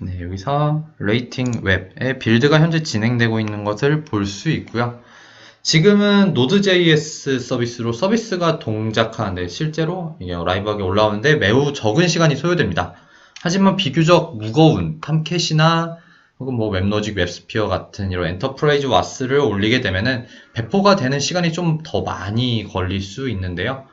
네, 여기서 레이팅 웹의 빌드가 현재 진행되고 있는 것을 볼 수 있고요. 지금은 Node.js 서비스로 서비스가 동작하는데 실제로 이게 라이브하게 올라오는데 매우 적은 시간이 소요됩니다. 하지만 비교적 무거운 탐캣이나 혹은 뭐 웹로직, 웹스피어 같은 이런 엔터프라이즈 와스를 올리게 되면은 배포가 되는 시간이 좀 더 많이 걸릴 수 있는데요.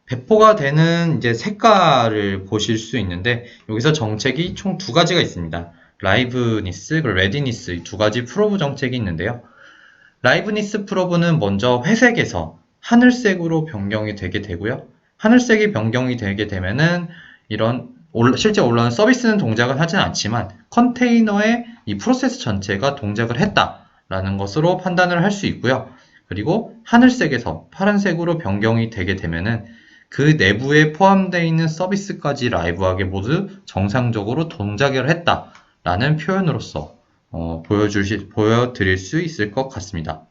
배포가 되는 이제 색깔을 보실 수 있는데 여기서 정책이 총 두 가지가 있습니다. 라이브니스 그리고 레디니스 이 두 가지 프로브 정책이 있는데요. 라이브니스 프로브는 먼저 회색에서 하늘색으로 변경이 되게 되고요. 하늘색이 변경이 되게 되면은 이런 실제 올라오는 서비스는 동작을 하진 않지만 컨테이너의 이 프로세스 전체가 동작을 했다라는 것으로 판단을 할 수 있고요. 그리고 하늘색에서 파란색으로 변경이 되게 되면은 그 내부에 포함되어 있는 서비스까지 라이브하게 모두 정상적으로 동작을 했다라는 표현으로서 보여드릴 수 있을 것 같습니다.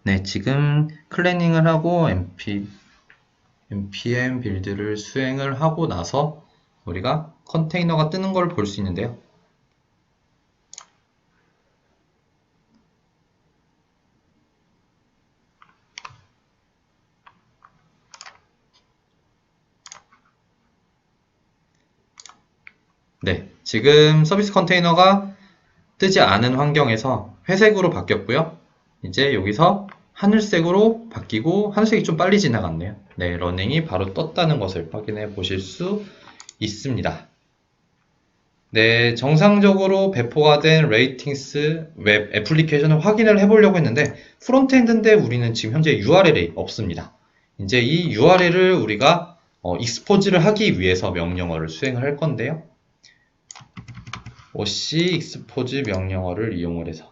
네, 지금 클래닝을 하고 npm 빌드를 수행을 하고 나서 우리가 컨테이너가 뜨는 걸 볼 수 있는데요. 네, 지금 서비스 컨테이너가 뜨지 않은 환경에서 회색으로 바뀌었고요. 이제 여기서 하늘색으로 바뀌고 하늘색이 좀 빨리 지나갔네요. 네, 러닝이 바로 떴다는 것을 확인해 보실 수 있습니다. 네, 정상적으로 배포가 된 레이팅스 웹 애플리케이션을 확인을 해보려고 했는데 프론트엔드인데 우리는 지금 현재 URL이 없습니다. 이제 이 URL을 우리가 익스포즈를 하기 위해서 명령어를 수행을 할 건데요. OC expose 명령어를 이용을 해서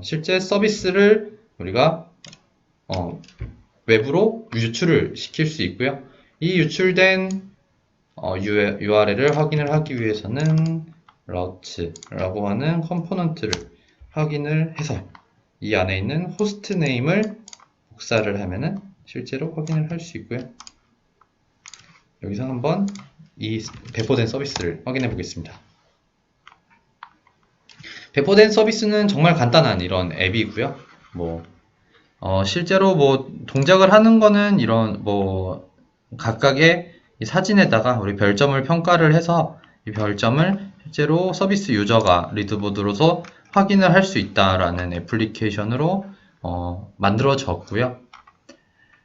실제 서비스를 우리가 웹으로 유출을 시킬 수 있고요. 이 유출된 URL을 확인을 하기 위해서는 route라고 하는 컴포넌트를 확인을 해서 이 안에 있는 호스트 네임을 복사를 하면은 실제로 확인을 할 수 있고요. 여기서 한번 이 배포된 서비스를 확인해 보겠습니다. 배포된 서비스는 정말 간단한 이런 앱이고요. 실제로 동작을 하는 거는 이런 각각의 이 사진에다가 우리 별점을 평가를 해서 이 별점을 실제로 서비스 유저가 리드보드로서 확인을 할 수 있다라는 애플리케이션으로 만들어졌고요.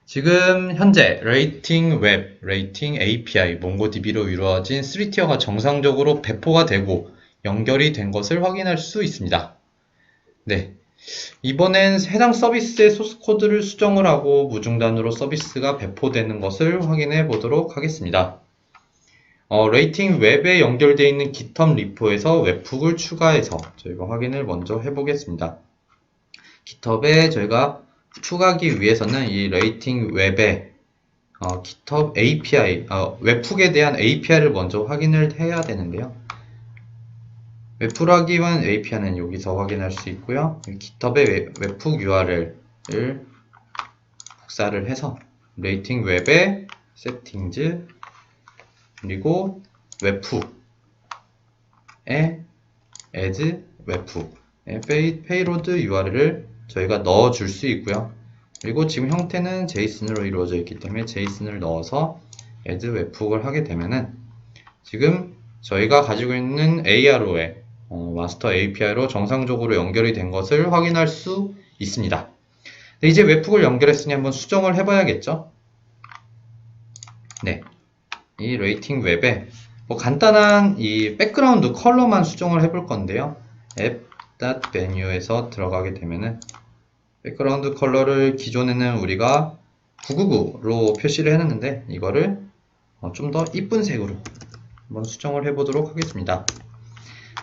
지금 현재 레이팅 웹, 레이팅 API, 몽고DB로 이루어진 3티어가 정상적으로 배포가 되고 연결이 된 것을 확인할 수 있습니다. 네. 이번엔 해당 서비스의 소스 코드를 수정을 하고 무중단으로 서비스가 배포되는 것을 확인해 보도록 하겠습니다. 레이팅 웹에 연결되어 있는 GitHub 리포에서 웹훅을 추가해서 저희가 확인을 먼저 해보겠습니다. GitHub에 저희가 추가하기 위해서는 이 레이팅 웹에 GitHub API, 웹훅에 대한 API를 먼저 확인을 해야 되는데요. 웹훅 하기 위한 API는 여기서 확인할 수 있고요. GitHub의 웹훅 URL을 복사를 해서 레이팅 웹의 세팅즈 그리고 웹훅에 as 웹훅에 페이로드 URL을 저희가 넣어줄 수 있고요. 그리고 지금 형태는 JSON으로 이루어져 있기 때문에 JSON을 넣어서 as 웹훅을 하게 되면은 지금 저희가 가지고 있는 ARO의 마스터 API로 정상적으로 연결이 된 것을 확인할 수 있습니다. 네, 이제 웹훅을 연결했으니 한번 수정을 해봐야겠죠? 네, 이 레이팅 웹에 간단한 이 백그라운드 컬러만 수정을 해볼 건데요. app.menu에서 들어가게 되면은 백그라운드 컬러를 기존에는 우리가 999로 표시를 해놨는데 이거를 좀 더 이쁜 색으로 한번 수정을 해보도록 하겠습니다.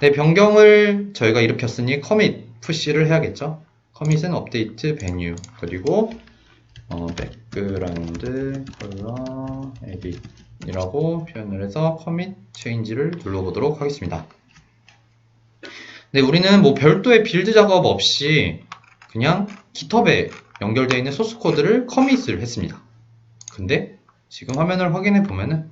네, 변경을 저희가 일으켰으니 커밋 푸시를 해야겠죠. 커밋은 업데이트 베뉴 그리고 백그라운드 컬러 에딧 이라고 표현을 해서 커밋 체인지를 눌러보도록 하겠습니다. 네, 우리는 별도의 빌드 작업 없이 그냥 GitHub에 연결되어 있는 소스 코드를 커밋을 했습니다. 근데 지금 화면을 확인해 보면은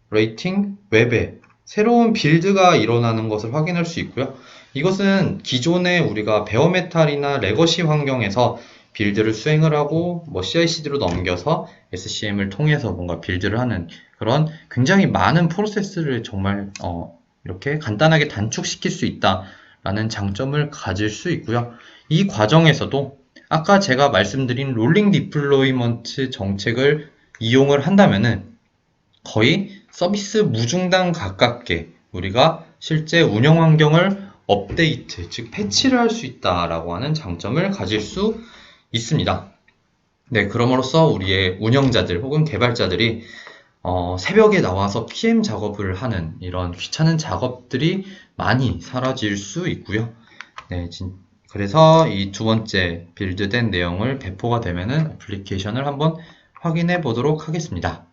레이팅 웹에 새로운 빌드가 일어나는 것을 확인할 수 있고요. 이것은 기존에 우리가 베어메탈이나 레거시 환경에서 빌드를 수행을 하고 CI/CD로 넘겨서 SCM을 통해서 뭔가 빌드를 하는 그런 굉장히 많은 프로세스를 정말 이렇게 간단하게 단축시킬 수 있다라는 장점을 가질 수 있고요. 이 과정에서도 아까 제가 말씀드린 롤링 디플로이먼트 정책을 이용을 한다면은 거의 서비스 무중단 가깝게 우리가 실제 운영 환경을 업데이트, 즉 패치를 할 수 있다라고 하는 장점을 가질 수 있습니다. 네, 그럼으로써 우리의 운영자들 혹은 개발자들이 새벽에 나와서 PM 작업을 하는 이런 귀찮은 작업들이 많이 사라질 수 있고요. 네, 그래서 이 두 번째 빌드된 내용을 배포가 되면은 애플리케이션을 한번 확인해 보도록 하겠습니다.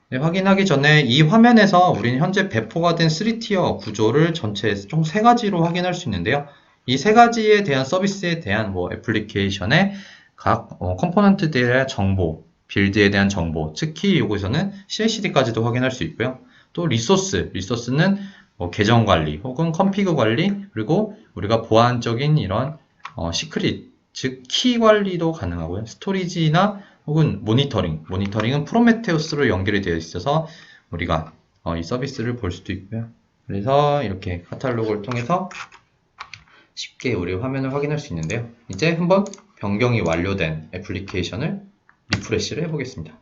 네, 확인하기 전에 이 화면에서 우리는 현재 배포가 된 3티어 구조를 전체 총 3가지로 확인할 수 있는데요. 이 3가지에 대한 서비스에 대한 애플리케이션의 각 컴포넌트들의 정보, 빌드에 대한 정보, 특히 여기서는 CI/CD까지도 확인할 수 있고요. 또 리소스는 계정 관리 혹은 컴피그 관리, 그리고 우리가 보안적인 이런 시크릿, 즉 키 관리도 가능하고요. 스토리지나 혹은 모니터링은 프로메테우스로 연결이 되어 있어서 우리가 이 서비스를 볼 수도 있고요. 그래서 이렇게 카탈로그를 통해서 쉽게 우리 화면을 확인할 수 있는데요. 이제 한번 변경이 완료된 애플리케이션을 리프레시를 해보겠습니다.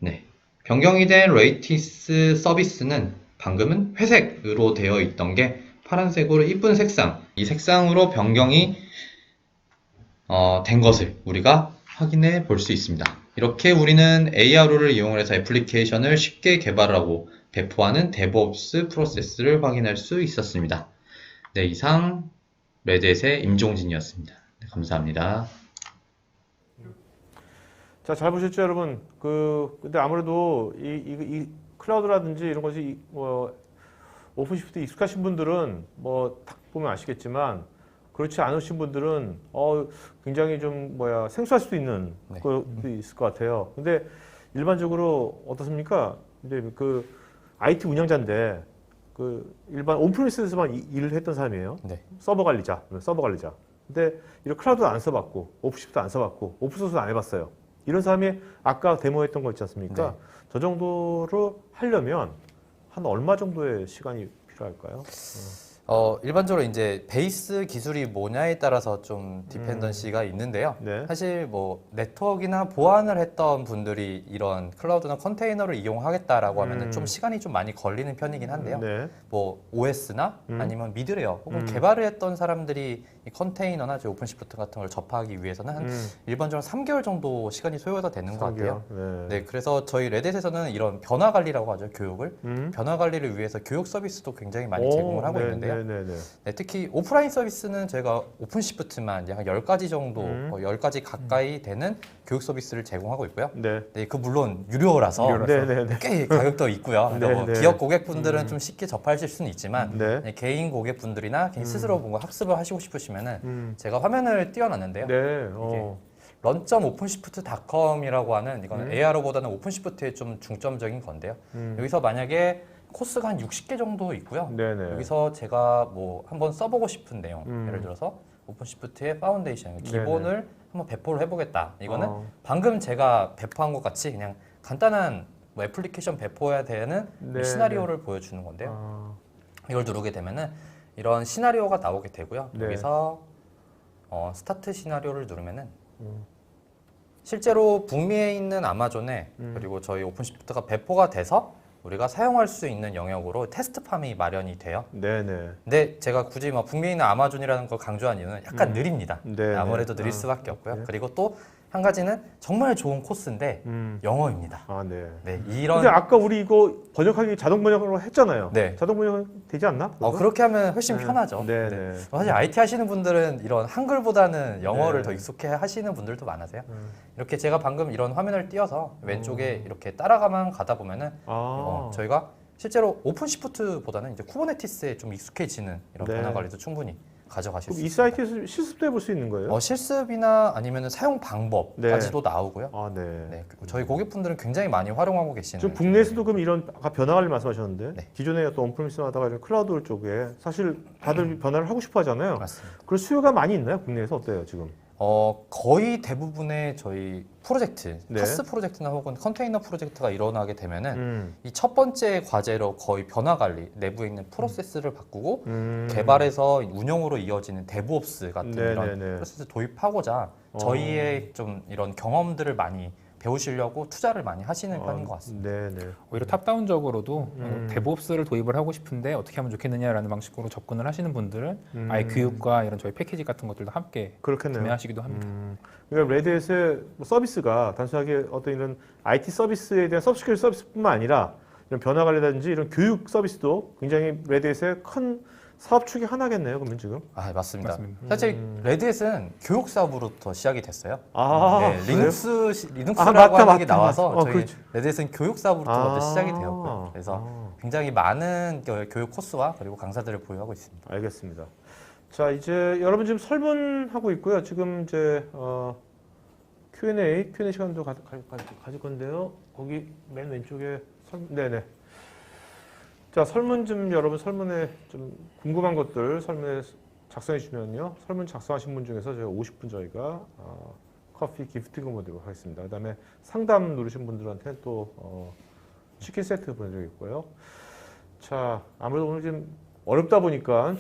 네, 변경이 된 레이티스 서비스는 방금은 회색으로 되어 있던 게 파란색으로 이쁜 색상, 이 색상으로 변경이 된 것을 우리가 확인해 볼 수 있습니다. 이렇게 우리는 ARO를 이용해서 애플리케이션을 쉽게 개발하고 배포하는 데브옵스 프로세스를 확인할 수 있었습니다. 네, 이상 레드햇의 임종진이었습니다. 네, 감사합니다. 자, 잘 보셨죠, 여러분? 근데 아무래도 이 클라우드라든지 이런 것이 오픈시프트 익숙하신 분들은 뭐 딱 보면 아시겠지만 그렇지 않으신 분들은 굉장히 좀 생소할 수도 있는 네. 것도 있을 것 같아요. 근데 일반적으로 어떻습니까? 이제 그 IT 운영자인데 그 일반 온프리미스에서만 일을 했던 사람이에요. 네. 서버 관리자. 근데 이런 클라우드 안 써봤고 오픈시프트 안 써봤고 오픈소스 안 해봤어요. 이런 사람이 아까 데모했던 거 있지 않습니까? 네. 저 정도로 하려면 한 얼마 정도의 시간이 필요할까요? 일반적으로 이제 베이스 기술이 뭐냐에 따라서 좀 디펜던시가 있는데요. 네. 사실 뭐 네트워크나 보안을 했던 분들이 이런 클라우드나 컨테이너를 이용하겠다라고 하면은 좀 시간이 좀 많이 걸리는 편이긴 한데요. 네. 뭐 OS나 아니면 미드웨어 혹은 음. 개발을 했던 사람들이 이 컨테이너나 오픈시프트 같은 걸 접하기 위해서는 한 일반적으로 3개월 정도 시간이 소요가 되는 것 같아요. 네, 그래서 저희 레딧에서는 이런 변화 관리라고 하죠, 교육을. 변화 관리를 위해서 교육 서비스도 굉장히 많이 제공을 하고 있는데요. 네, 특히 오프라인 서비스는 저희가 오픈시프트만 한 10가지 정도, 10가지 가까이 되는 교육 서비스를 제공하고 있고요. 네. 네, 그 물론 유료라서 꽤 가격도 있고요. 네, 뭐 네. 기업 고객분들은 좀 쉽게 접하실 수는 있지만 네. 네, 개인 고객분들이나 개인 스스로 뭔가 학습을 하시고 싶으시면은 제가 화면을 띄워놨는데요. 네. run.openShift.com이라고 하는 이거는 ARO보다는 오픈시프트에 좀 중점적인 건데요. 여기서 만약에 코스가 한 60개 정도 있고요. 네네. 여기서 제가 뭐 한번 써보고 싶은 내용, 예를 들어서 오픈시프트의 파운데이션, 기본을 한번 배포를 해보겠다. 이거는 방금 제가 배포한 것 같이 그냥 간단한 뭐 애플리케이션 배포해야 되는 네, 시나리오를 보여주는 건데요. 이걸 누르게 되면은 이런 시나리오가 나오게 되고요. 네. 여기서 스타트 시나리오를 누르면은 실제로 북미에 있는 아마존에 그리고 저희 오픈시프트가 배포가 돼서 우리가 사용할 수 있는 영역으로 테스트팜이 마련이 돼요. 네네. 근데 제가 굳이 뭐 북미에 있는 아마존이라는 걸 강조한 이유는 약간 느립니다. 네, 아무래도 네. 느릴 수밖에 없고요. 네. 그리고 또 한 가지는 정말 좋은 코스인데 영어입니다. 아, 네. 네, 이런 근데 아까 우리 이거 번역하기 자동 번역으로 했잖아요. 네. 자동 번역 되지 않나? 그렇게 하면 훨씬 편하죠. 네, 네. 네. 사실 IT 하시는 분들은 이런 한글보다는 영어를 네. 더 익숙해 하시는 분들도 많으세요. 이렇게 제가 방금 이런 화면을 띄워서 왼쪽에 이렇게 따라가만 가다 보면은 저희가 실제로 오픈시프트보다는 이제 쿠버네티스에 좀 익숙해지는 이런 네. 변화 관리도 충분히 가져가실 그럼 수 이 있습니다. 사이트에서 실습도 해볼 수 있는 거예요? 실습이나 아니면 사용 방법까지도 나오고요. 아, 네. 네, 저희 고객분들은 굉장히 많이 활용하고 계시는. 지금 국내에서도 그럼 이런 아까 변화 관리 말씀하셨는데 네. 기존에 어떤 온프리미스 하다가 이런 클라우드 쪽에 사실 다들 변화를 하고 싶어 하잖아요. 맞습니다. 그런 수요가 많이 있나요? 국내에서 어때요, 지금? 거의 대부분의 저희 프로젝트, 네. 파스 프로젝트나 혹은 컨테이너 프로젝트가 일어나게 되면은 이 음. 첫 번째 과제로 거의 변화 관리, 내부에 있는 프로세스를 바꾸고 음. 개발에서 운영으로 이어지는 데브옵스 같은 이런 네네네. 프로세스 도입하고자 저희의 좀 이런 경험들을 많이 배우시려고 투자를 많이 하시는 편인 것 같습니다. 네네. 오히려 탑다운적으로도 데브옵스를 도입을 하고 싶은데 어떻게 하면 좋겠느냐라는 방식으로 접근을 하시는 분들은 아예 교육과 이런 저희 패키지 같은 것들도 함께 그렇겠네요. 구매하시기도 합니다. 그러니까 레드햇의 서비스가 단순하게 어떤 이런 IT 서비스에 대한 서브스크립 서비스뿐만 아니라 이런 변화 관리라든지 이런 교육 서비스도 굉장히 레드햇의 큰 사업축의 하나겠네요. 그러면 지금. 맞습니다. 맞습니다. 사실 레드햇은 교육 사업으로부터 시작이 됐어요. 아, 네, 그래요? 리눅스라고 맞다, 하는 게 맞다, 나와서 맞다. 저희 그렇죠. 레드햇은 교육 사업으로부터 먼저 아. 시작이 되었고요. 그래서 굉장히 많은 교육 코스와 그리고 강사들을 보유하고 있습니다. 알겠습니다. 자, 이제 여러분 지금 설문하고 있고요. 지금 이제 Q&A 시간도 가질 건데요. 거기 맨 왼쪽에 네네. 자, 설문 좀 여러분 설문에 좀 궁금한 것들 설문에 작성해 주시면요. 설문 작성하신 분 중에서 저희가 50분 저희가 커피 기프티콘 보내드리도록 하겠습니다. 그다음에 상담 누르신 분들한테 또 치킨 세트 보내드리겠고요. 자, 아무래도 오늘 좀 어렵다 보니까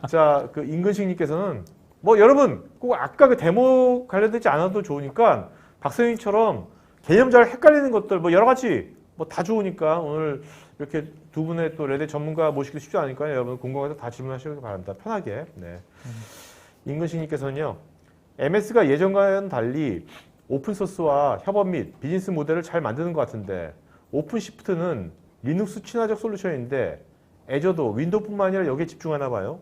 자, 그 임근식님께서는 뭐 여러분 꼭 아까 그 데모 관련되지 않아도 좋으니까 박사님처럼 개념 잘 헷갈리는 것들 뭐 여러 가지 뭐 다 좋으니까 오늘 이렇게 두 분의 또 레드 전문가 모시기 쉽지 않으니까 여러분 궁금해서 다 질문하시기 바랍니다. 편하게. 네. 임근식님께서는요. MS가 예전과는 달리 오픈소스와 협업 및 비즈니스 모델을 잘 만드는 것 같은데 오픈시프트는 리눅스 친화적 솔루션인데 애저도 윈도우뿐만 아니라 여기에 집중하나 봐요.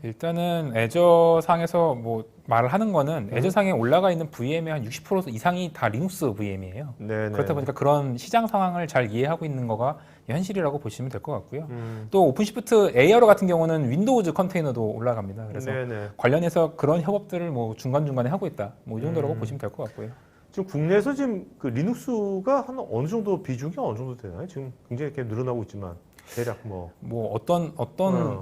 일단은 애저 상에서 뭐 말을 하는 거는 애저 상에 올라가 있는 VM의 한 60% 이상이 다 리눅스 VM이에요. 네네. 그렇다 보니까 그런 시장 상황을 잘 이해하고 있는 거가 현실이라고 보시면 될 것 같고요. 또 오픈시프트 ARO 같은 경우는 윈도우즈 컨테이너도 올라갑니다. 그래서 네네. 관련해서 그런 협업들을 뭐 중간중간에 하고 있다. 뭐 이 정도라고 보시면 될 것 같고요. 지금 국내에서 지금 그 리눅스가 한 어느 정도 비중이 어느 정도 되나요? 지금 굉장히 이렇게 늘어나고 있지만 대략 뭐. 뭐 어떤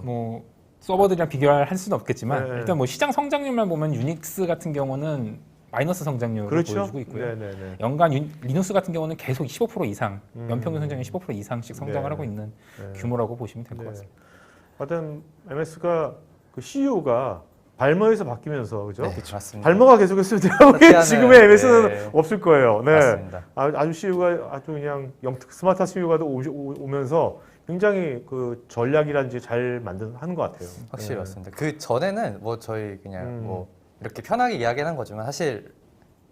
뭐 서버들이랑 비교할 수는 없겠지만 네. 일단 뭐 시장 성장률만 보면 유닉스 같은 경우는 마이너스 성장률을 그렇죠. 보여주고 있고요. 네네네. 연간 리눅스 같은 경우는 계속 15% 이상, 연평균 성장률 15% 이상씩 성장을 네. 하고 있는 네. 규모라고 보시면 될 것 네. 같습니다. 하여튼 MS가 그 CEO가 발머에서 바뀌면서 그죠? 네, 맞습니다. 발머가 계속해서 그렇게 하는, 지금의 MS는 네. 없을 거예요. 네. 맞습니다. 아주 CEO가 아주 그냥 스마트한 CEO가 오면서 굉장히 그 전략이란지 잘 하는 것 같아요. 확실히 네. 맞습니다. 그 전에는 뭐 저희 그냥 뭐 이렇게 편하게 이야기하는 거지만 사실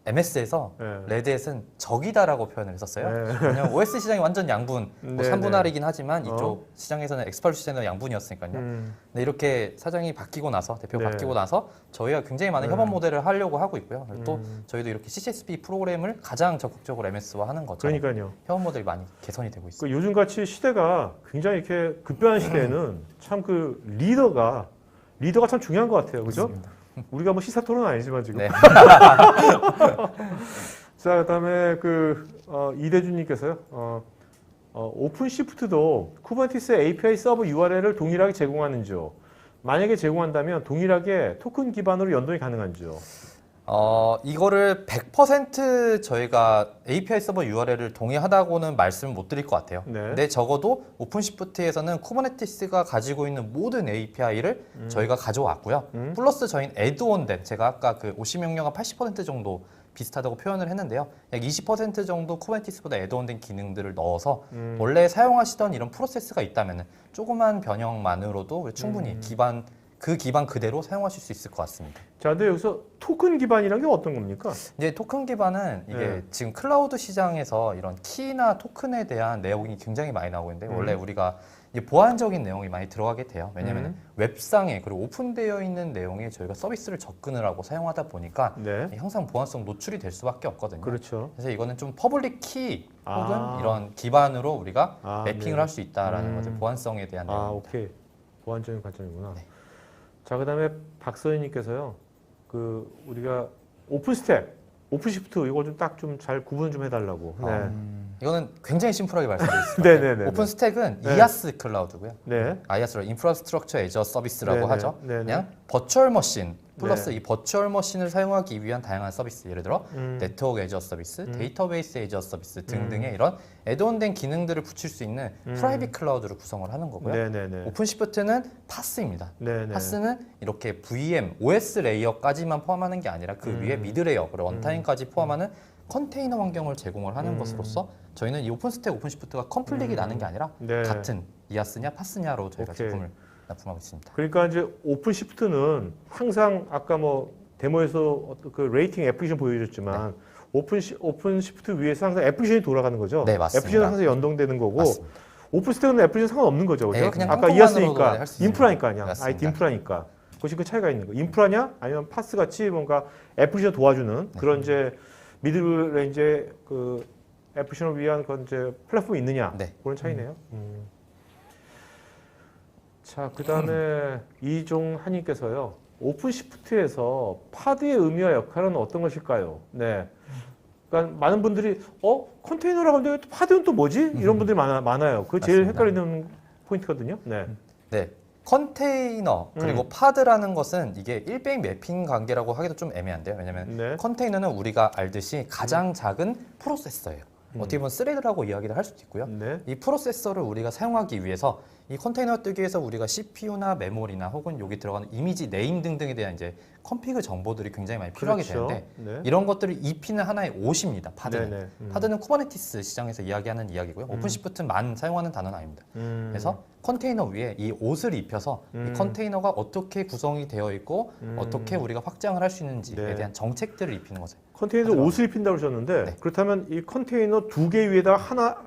MS에서 네. 레드햇은 적이다라고 표현을 했었어요. 네. 왜냐면 OS 시장이 완전 양분, 뭐 네, 3분 네. R이긴 하지만 이쪽 시장에서는 엑스팔 시장은 양분이었으니까요. 근데 이렇게 사장이 바뀌고 나서 대표가 네. 바뀌고 나서 저희가 굉장히 많은 네. 협업 모델을 하려고 하고 있고요. 그리고 또 저희도 이렇게 CCSP 프로그램을 가장 적극적으로 MS와 하는 것처럼 그러니까요. 협업 모델이 많이 개선이 되고 있습니다. 그 요즘 같이 시대가 굉장히 이렇게 급변한 시대에는 참 그 리더가 참 중요한 것 같아요. 그죠? 맞습니다. 우리가 뭐 시사 토론 아니지만 지금. 네. 자, 그다음에 이대준님께서요. 오픈시프트도 쿠버네티스 API 서버 URL을 동일하게 제공하는지요? 만약에 제공한다면 동일하게 토큰 기반으로 연동이 가능한지요? 이거를 100% 저희가 API 서버 URL을 동의하다고는 말씀을 못 드릴 것 같아요. 네. 근데 적어도 오픈시프트에서는 쿠버네티스가 가지고 있는 모든 API를 저희가 가져왔고요. 플러스 저희는 애드온된 제가 아까 그 OC 명령어 80% 정도 비슷하다고 표현을 했는데요. 약 20% 정도 쿠버네티스보다 애드온된 기능들을 넣어서 원래 사용하시던 이런 프로세스가 있다면 조그만 변형만으로도 충분히 그 기반 그대로 사용하실 수 있을 것 같습니다. 자, 근데 여기서 토큰 기반이란 게 어떤 겁니까? 이제 토큰 기반은 이게 네. 지금 클라우드 시장에서 이런 키나 토큰에 대한 내용이 굉장히 많이 나오고 있는데 원래 우리가 이제 보안적인 내용이 많이 들어가게 돼요. 왜냐하면 웹상에 그리고 오픈되어 있는 내용에 저희가 서비스를 접근을 하고 사용하다 보니까 네. 항상 보안성 노출이 될 수밖에 없거든요. 그렇죠. 그래서 이거는 좀 퍼블릭 키 혹은 아. 이런 기반으로 우리가 네. 매핑을 할 수 있다라는 거죠. 보안성에 대한 내용. 오케이. 보안적인 관점이구나. 네. 자, 그다음에 박서희님께서요. 우리가 오픈시프트 이거 좀 딱 좀 잘 구분 좀 해달라고. 네. 이거는 굉장히 심플하게 말씀드리겠습니다. 네네네. 오픈 스택은 네. 이아스 클라우드고요. 네. IaaS로 인프라스트럭처 애저 서비스라고 네네. 하죠. 네네. 그냥 버추얼 머신 플러스 네. 이 버추얼 머신을 사용하기 위한 다양한 서비스, 예를 들어 네트워크 애저 서비스, 데이터베이스 애저 서비스 등등의 이런 애드온된 기능들을 붙일 수 있는 프라이빗 클라우드를 구성을 하는 거고요. 네네네. 오픈시프트는 파스입니다. 네네. 파스는 이렇게 VM, OS 레이어까지만 포함하는 게 아니라 그 위에 미드 레이어, 그리고 언타임까지 포함하는 컨테이너 환경을 제공을 하는 것으로서 저희는 이 오픈스택, 오픈시프트가 컨플릭이 나는 게 아니라 네. 같은 이아스냐 파스냐로 저희가 오케이. 제품을 납품하고 있습니다. 그러니까 이제 오픈시프트는 항상 아까 뭐 데모에서 어떤 그 레이팅 애플리케이션 보여줬지만 오픈시프트 위에서 항상 애플리케이션이 돌아가는 거죠. 네, 맞습니다. 애플리케이션은 항상 연동되는 거고 맞습니다. 오픈스택은 애플리케이션 상관없는 거죠. 그죠? 네, 그냥 아까 컴포만으로도 이해했으니까 할수 있는 인프라니까 그냥 맞습니다. IT 인프라니까. 그것이 그 차이가 있는 거. 인프라냐 아니면 파스 같이 뭔가 애플리케이션 도와주는 그런 이제 미들 레인지의 그 애플리케이션을 위한 그런 이제 플랫폼이 있느냐 네. 그런 차이네요. 자, 그다음에 이종한님께서요. 오픈시프트에서 파드의 의미와 역할은 어떤 것일까요? 네. 그러니까 많은 분들이 컨테이너라고 하는데 파드는 또 뭐지? 이런 분들이 많아요. 그게 제일 맞습니다. 헷갈리는 포인트거든요. 네. 네. 컨테이너 그리고 파드라는 것은 이게 1백 매핑 관계라고 하기도 좀 애매한데요. 왜냐하면 네. 컨테이너는 우리가 알듯이 가장 작은 프로세서예요. 어떻게 보면 스레드라고 이야기를 할 수도 있고요. 네. 이 프로세서를 우리가 사용하기 위해서 이 컨테이너 뜨기 위해서 우리가 CPU나 메모리나 혹은 여기 들어가는 이미지 네임 등등에 대한 이제 컴피그 정보들이 굉장히 많이 필요하게 그렇죠. 되는데 네. 이런 것들을 입히는 하나의 옷입니다. 파드는. 네네. 파드는 쿠버네티스 시장에서 이야기하는 이야기고요. 오픈시프트만 사용하는 단어는 아닙니다. 그래서 컨테이너 위에 이 옷을 입혀서 이 컨테이너가 어떻게 구성이 되어 있고 어떻게 우리가 확장을 할 수 있는지에 네. 대한 정책들을 입히는 거죠. 컨테이너 옷을 입힌다고 그러셨는데 네. 그렇다면 이 컨테이너 두 개 위에다가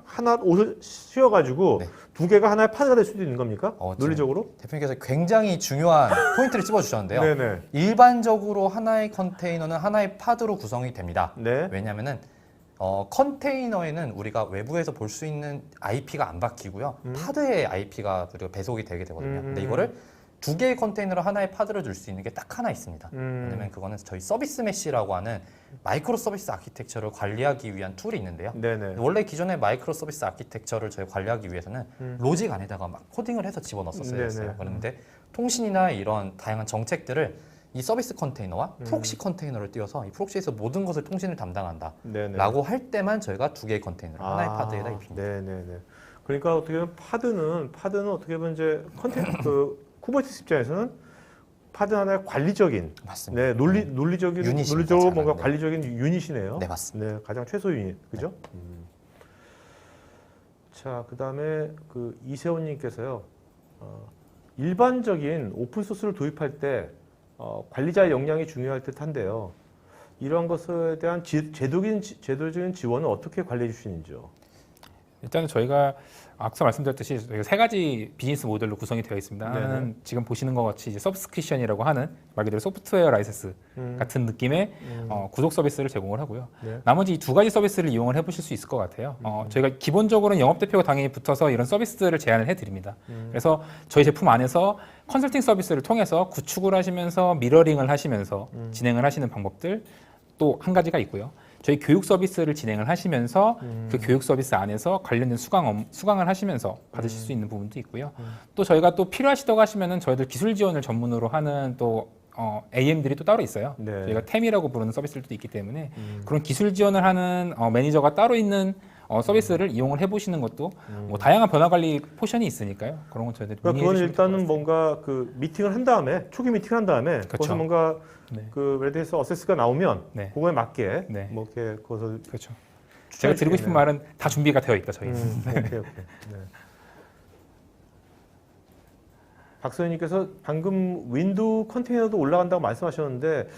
하나 옷을 씌워가지고 네. 두 개가 하나의 파드가 될 수도 있는 겁니까? 지금 논리적으로? 대표님께서 굉장히 중요한 포인트를 찝어주셨는데요. 네네. 일반적으로 하나의 컨테이너는 하나의 파드로 구성이 됩니다. 네. 왜냐하면은 컨테이너에는 우리가 외부에서 볼 수 있는 IP가 안 바뀌고요. 파드의 IP가 그리고 배속이 되게 되거든요. 근데 이거를 두 개의 컨테이너로 하나의 파드를 줄 수 있는 게 딱 하나 있습니다. 왜냐면 그거는 저희 서비스 메쉬라고 하는 마이크로 서비스 아키텍처를 관리하기 위한 툴이 있는데요. 네네. 원래 기존의 마이크로 서비스 아키텍처를 저희 관리하기 위해서는 로직 안에다가 막 코딩을 해서 집어넣었어야 네네. 했어요. 그런데 통신이나 이런 다양한 정책들을 이 서비스 컨테이너와 프록시 컨테이너를 띄워서 이 프록시에서 모든 것을 통신을 담당한다 네네. 라고 할 때만 저희가 두 개의 컨테이너를 하나의 파드에다 입힙니다. 네네네. 그러니까 어떻게 보면 파드는 어떻게 보면 이제 쿠버네티스 입장에서는 파드 하나의 관리적인, 맞습니다. 네, 논리적으로 유닛입니다, 뭔가 네. 관리적인 유닛이네요. 네, 맞습니다. 네, 가장 최소 유닛, 그죠? 자, 그다음에 그 이세훈님께서요, 일반적인 오픈 소스를 도입할 때 관리자의 역량이 중요할 듯한데요. 이런 것에 대한 제도적인 지원은 어떻게 관리해 주시는지요? 일단은 저희가 앞서 말씀드렸듯이 저희가 세 가지 비즈니스 모델로 구성이 되어 있습니다. 네네. 하나는 지금 보시는 것 같이 이제 서브스크립션이라고 하는 말 그대로 소프트웨어 라이센스 같은 느낌의 구독 서비스를 제공을 하고요. 네. 나머지 이 두 가지 서비스를 이용을 해보실 수 있을 것 같아요. 저희가 기본적으로는 영업 대표가 당연히 붙어서 이런 서비스들을 제안을 해드립니다. 그래서 저희 제품 안에서 컨설팅 서비스를 통해서 구축을 하시면서 미러링을 하시면서 진행을 하시는 방법들 또 한 가지가 있고요. 저희 교육 서비스를 진행을 하시면서 그 교육 서비스 안에서 관련된 수강을 하시면서 받으실 수 있는 부분도 있고요. 또 저희가 또 필요하시다고 하시면은 저희들 기술 지원을 전문으로 하는 또 AM들이 또 따로 있어요. 네. 저희가 템이라고 부르는 서비스들도 있기 때문에 그런 기술 지원을 하는 매니저가 따로 있는 서비스를 이용을 해보시는 것도 뭐 다양한 변화 관리 포션이 있으니까요. 그런 건 저희들이 그러니까 그건 문의해 주시면 일단은 좋을 것 뭔가 그 미팅을 한 다음에 초기 미팅을 한 다음에 거기서 뭔가 네. 그 레드에서 어세스가 나오면 네. 그거에 맞게 네. 뭐 이렇게 그것을 같습니다. 그렇죠. 제가 드리고 싶은 말은 다 준비가 되어 있다 저희는. 오케이. 네. 박서연님께서 방금 윈도우 컨테이너도 올라간다고 말씀하셨는데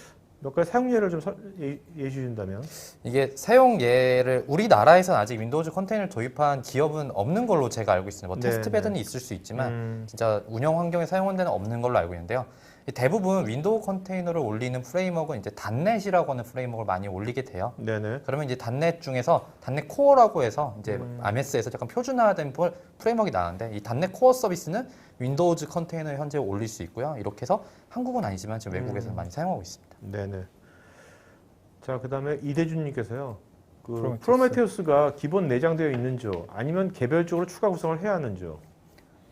몇 가지 사용 예를 좀 예시해 주신다면? 이게 사용 예를 우리나라에서는 아직 윈도우즈 컨테이너를 도입한 기업은 없는 걸로 제가 알고 있습니다. 뭐 네, 테스트베드는 있을 수 있지만 진짜 운영 환경에 사용한 데는 없는 걸로 알고 있는데요. 대부분 윈도우 컨테이너를 올리는 프레임워크는 이제 단넷이라고 하는 프레임워크를 많이 올리게 돼요. 네네. 그러면 이제 단넷 중에서 단넷 코어라고 해서 이제 MS에서 약간 표준화된 프레임워크가 나왔는데 이 단넷 코어 서비스는 윈도우즈 컨테이너에 현재 올릴 수 있고요. 이렇게 해서 한국은 아니지만 지금 외국에서는 많이 사용하고 있습니다. 네네. 자, 그다음에 이대준님께서요. 그 프로메테우스. 프로메테우스가 기본 내장되어 있는지요? 아니면 개별적으로 추가 구성을 해야 하는지요?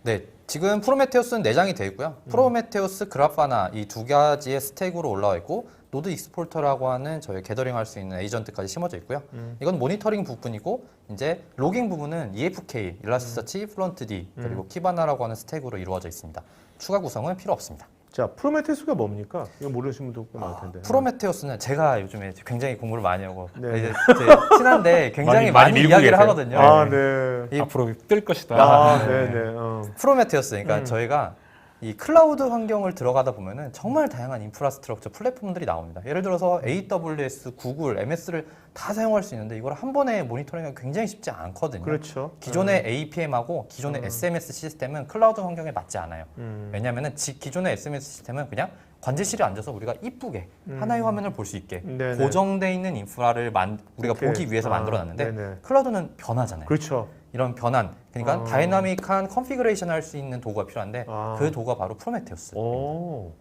네, 지금 프로메테우스는 내장이 되어 있고요. 프로메테우스, 그라파나 이 두 가지의 스택으로 올라와 있고 노드 익스포터라고 하는 저희 게더링할 수 있는 에이전트까지 심어져 있고요. 이건 모니터링 부분이고 이제 로깅 부분은 EFK, 일라스서치, 플런트D 그리고 키바나라고 하는 스택으로 이루어져 있습니다. 추가 구성은 필요 없습니다. 자, 프로메테우스가 뭡니까? 이거 모르시는 분도 많을 텐데. 프로메테우스는 제가 요즘에 굉장히 공부를 많이 하고 네. 이제 제 친한데 굉장히 많이 많이 밀고 이야기를 계세요. 하거든요. 아, 네. 이 앞으로 뜰 것이다. 아, 네네. 프로메테우스, 그러니까 저희가 이 클라우드 환경을 들어가다 보면은 정말 다양한 인프라스트럭처 플랫폼들이 나옵니다. 예를 들어서 AWS, 구글, MS를 다 사용할 수 있는데 이걸 한 번에 모니터링하기 굉장히 쉽지 않거든요. 그렇죠. 기존의 APM하고 기존의 SMS 시스템은 클라우드 환경에 맞지 않아요. 왜냐하면은 기존의 SMS 시스템은 그냥 관제실에 앉아서 우리가 이쁘게 하나의 화면을 볼 수 있게 네네. 고정돼 있는 인프라를 우리가 오케이. 보기 위해서 만들어놨는데 네네. 클라우드는 변하잖아요. 그렇죠. 이런 변환, 그러니까 다이나믹한 컨피그레이션 할 수 있는 도구가 필요한데 아. 그 도구가 바로 프로메테우스. 오.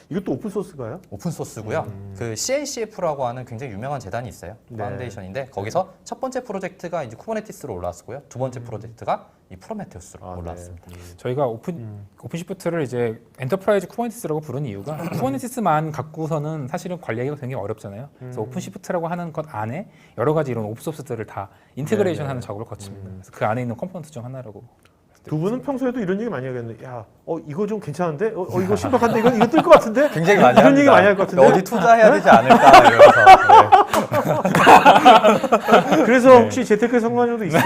이것도 오픈 소스가요? 오픈 소스고요. 그 CNCF라고 하는 굉장히 유명한 재단이 있어요. 네. 파운데이션인데 거기서 첫 번째 프로젝트가 이제 쿠버네티스로 올라왔고요. 두 번째 프로젝트가 이 프로메테우스로 아, 올라왔습니다. 네. 저희가 오픈시프트를 이제 엔터프라이즈 쿠버네티스라고 부르는 이유가 쿠버네티스만 갖고서는 사실은 관리하기가 굉장히 어렵잖아요. 그래서 오픈시프트라고 하는 것 안에 여러 가지 이런 오픈소스들을 다 인테그레이션하는 작업을 거칩니다. 그래서 그 안에 있는 컴포넌트 중 하나라고. 두 분은 평소에도 이런 얘기 많이 하겠는데, 야, 이거 좀 괜찮은데? 이거 신박한데? 이거 뜰 것 같은데? 굉장히 많이 이런 합니다. 얘기 많이 할 것 같은데? 어디 투자해야 되지 않을까 이러면서. 그래서 네. 혹시 재테크 성관여도 있어요?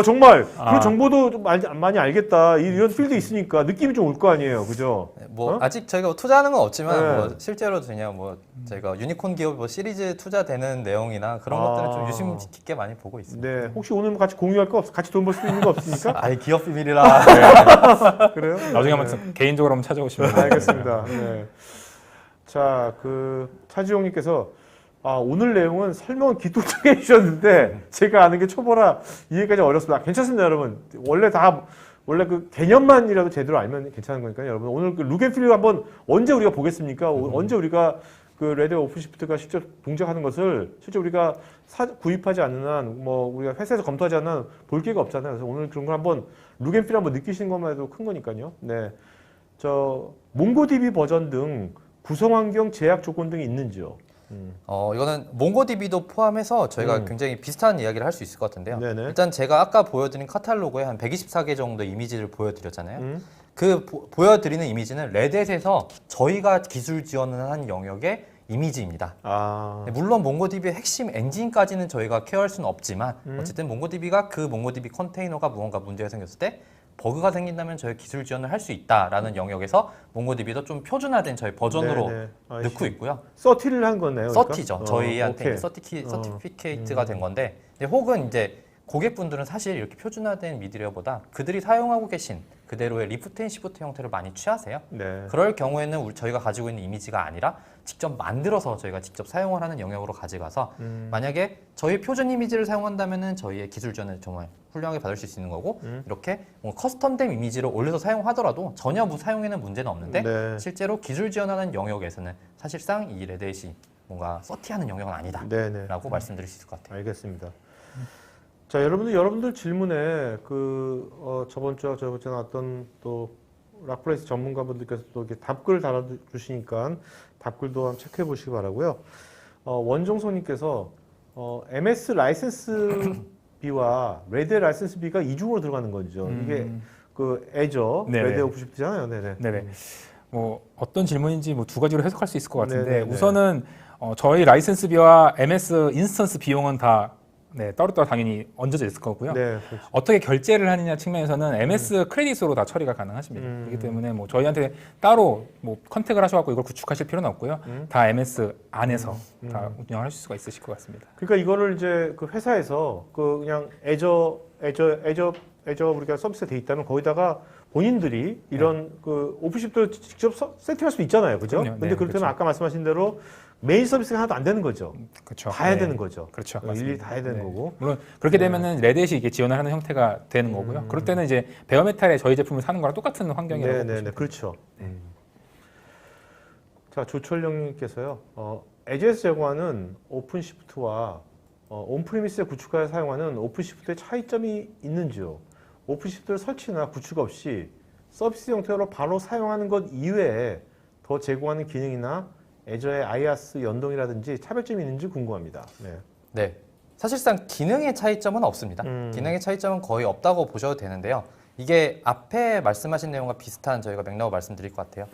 정말 그런 정보도 좀 많이 알겠다. 이런 필드 있으니까 느낌이 좀 올 거 아니에요, 그죠? 뭐 아직 저희가 투자하는 건 없지만 네. 뭐 실제로 그냥 뭐 저희가 유니콘 기업 뭐 시리즈 투자되는 내용이나 그런 것들을 좀 유심 깊게 많이 보고 있습니다. 네, 혹시 오늘 같이 공유할 거 같이 돈 벌 수 있는 거 없습니까? 아예 기업 비밀이라. 그래요? 나중에 한번 개인적으로 한번 찾아오시면 알겠습니다. 네. 자, 차지용님께서 오늘 내용은 설명은 기똥차게 해주셨는데 제가 아는 게 초보라 이해까지 어렵습니다. 괜찮습니다, 여러분. 원래 그 개념만이라도 제대로 알면 괜찮은 거니까요, 여러분. 오늘 그 룩앤필을 한번 언제 우리가 보겠습니까? 언제 우리가 그 레드 오픈시프트가 실제 동작하는 것을 실제 우리가 구입하지 않는 한, 뭐 우리가 회사에서 검토하지 않는 한 볼 기회가 없잖아요. 그래서 오늘 그런 걸 한번 룩앤필 한번 느끼시는 것만 해도 큰 거니까요. 네, 몽고DB 버전 등 구성 환경 제약 조건 등이 있는지요? 이거는 몽고DB도 포함해서 저희가 굉장히 비슷한 이야기를 할 수 있을 것 같은데요. 네네. 일단 제가 아까 보여드린 카탈로그에 한 124개 정도 이미지를 보여드렸잖아요. 보여드리는 이미지는 레드햇에서 저희가 기술 지원을 한 영역의 이미지입니다. 아, 네, 물론 몽고DB의 핵심 엔진까지는 저희가 케어할 수는 없지만 어쨌든 몽고DB가 그 몽고DB 컨테이너가 무언가 문제가 생겼을 때 버그가 생긴다면 저희 기술 지원을 할 수 있다라는 영역에서 몽고DB도 좀 표준화된 저희 버전으로 네네. 넣고 있고요. 서티를 한 거네요. 서티죠. 저희한테 오케이. 이제 서티피케이트가 된 건데 혹은 이제 고객분들은 사실 이렇게 표준화된 미디어보다 그들이 사용하고 계신 그대로의 리프트 앤 시프트 형태를 많이 취하세요. 네. 그럴 경우에는 저희가 가지고 있는 이미지가 아니라 직접 만들어서 저희가 직접 사용을 하는 영역으로 가져가서 만약에 저희 표준 이미지를 사용한다면은 저희의 기술 지원을 정말 훌륭하게 받을 수 있는 거고 이렇게 뭐 커스텀된 이미지를 올려서 사용하더라도 전혀 사용에는 문제는 없는데 네. 실제로 기술 지원하는 영역에서는 사실상 이 레드햇이 뭔가 서티하는 영역은 네네. 아니다라고 말씀드릴 수 있을 것 같아요. 알겠습니다. 자, 여러분들 질문에 저번 주에 나왔던 또 락플레이스 전문가분들께서 또 이렇게 답글 달아주시니까 답글도 한번 체크해 보시기 바라고요. 원종소님께서 MS 라이센스 비와 레드 라이센스 비가 이중으로 들어가는 거죠. 이게 그 애저 네네. 레드 오픈시프트잖아요. 네네. 네네. 뭐 어떤 질문인지 뭐 두 가지로 해석할 수 있을 것 같은데 네네네. 우선은 저희 라이센스비와 MS 인스턴스 비용은 다 따로따로 당연히 얹어져 있을 거고요. 네, 그렇죠. 어떻게 결제를 하느냐 측면에서는 MS 크레딧으로 다 처리가 가능하십니다. 그렇기 때문에 뭐 저희한테 따로 뭐 컨택을 하셔갖고 이걸 구축하실 필요는 없고요. 다 MS 안에서 다 운영할 수가 있으실 것 같습니다. 그러니까 이거를 이제 그 회사에서 그냥 애저 우리가 서비스가 돼 있다면 거기다가 본인들이 이런 그 오픈시프트를 직접 세팅할 수 있잖아요, 그죠? 그럼요. 근데 네, 그렇다면 그렇죠. 아까 말씀하신 대로 메인 서비스가 하나도 안 되는 거죠. 그렇죠. 다 해야 되는 거죠. 그렇죠. 일일이 맞습니다. 다 해야 되는 네. 거고. 물론 그렇게 되면은 레드햇이 이게 지원을 하는 형태가 되는 거고요. 그럴 때는 이제 베어메탈에 저희 제품을 사는 거랑 똑같은 환경이라고 보시면 네네네, 그렇죠. 자, 조철령님께서요. 에즈에서 제공하는 오픈시프트와 온프리미스에 구축하여 사용하는 오픈시프트의 차이점이 있는지요? 오픈시프트를 설치나 구축 없이 서비스 형태로 바로 사용하는 것 이외에 더 제공하는 기능이나 애저의 IaaS 연동이라든지 차별점이 있는지 궁금합니다. 네. 네. 사실상 기능의 차이점은 없습니다. 기능의 차이점은 거의 없다고 보셔도 되는데요. 이게 앞에 말씀하신 내용과 비슷한 저희가 맥락을 말씀드릴 것 같아요.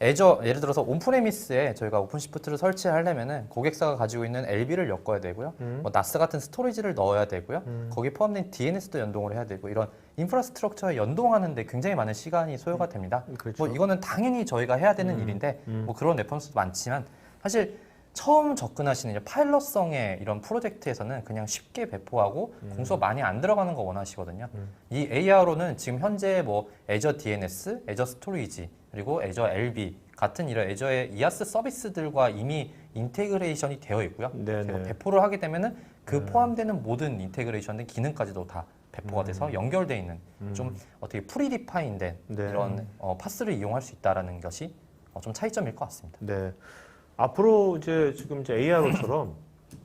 애저 예를 들어서 온프레미스에 저희가 오픈시프트를 설치하려면은 고객사가 가지고 있는 LB를 엮어야 되고요. 뭐 NAS 같은 스토리지를 넣어야 되고요. 거기 포함된 DNS도 연동을 해야 되고 이런 인프라스트럭처에 연동하는데 굉장히 많은 시간이 소요가 됩니다. 그렇죠. 뭐 이거는 당연히 저희가 해야 되는 일인데 뭐 그런 레퍼런스도 많지만 사실 처음 접근하시는 이제 파일럿성의 이런 프로젝트에서는 그냥 쉽게 배포하고 공수가 많이 안 들어가는 거 원하시거든요. 이 AR로는 지금 현재 뭐 애저 DNS, 애저 스토리지, 그리고 애저 LB 같은 이런 애저의 이아스 서비스들과 이미 인테그레이션이 되어 있고요. 네네. 제가 배포를 하게 되면은 그 포함되는 모든 인테그레이션된 기능까지도 다 배포가 돼서 연결되어 있는 좀 어떻게 프리디파인된 네. 이런 파스를 이용할 수 있다라는 것이 좀 차이점일 것 같습니다. 네. 앞으로 지금 AR로처럼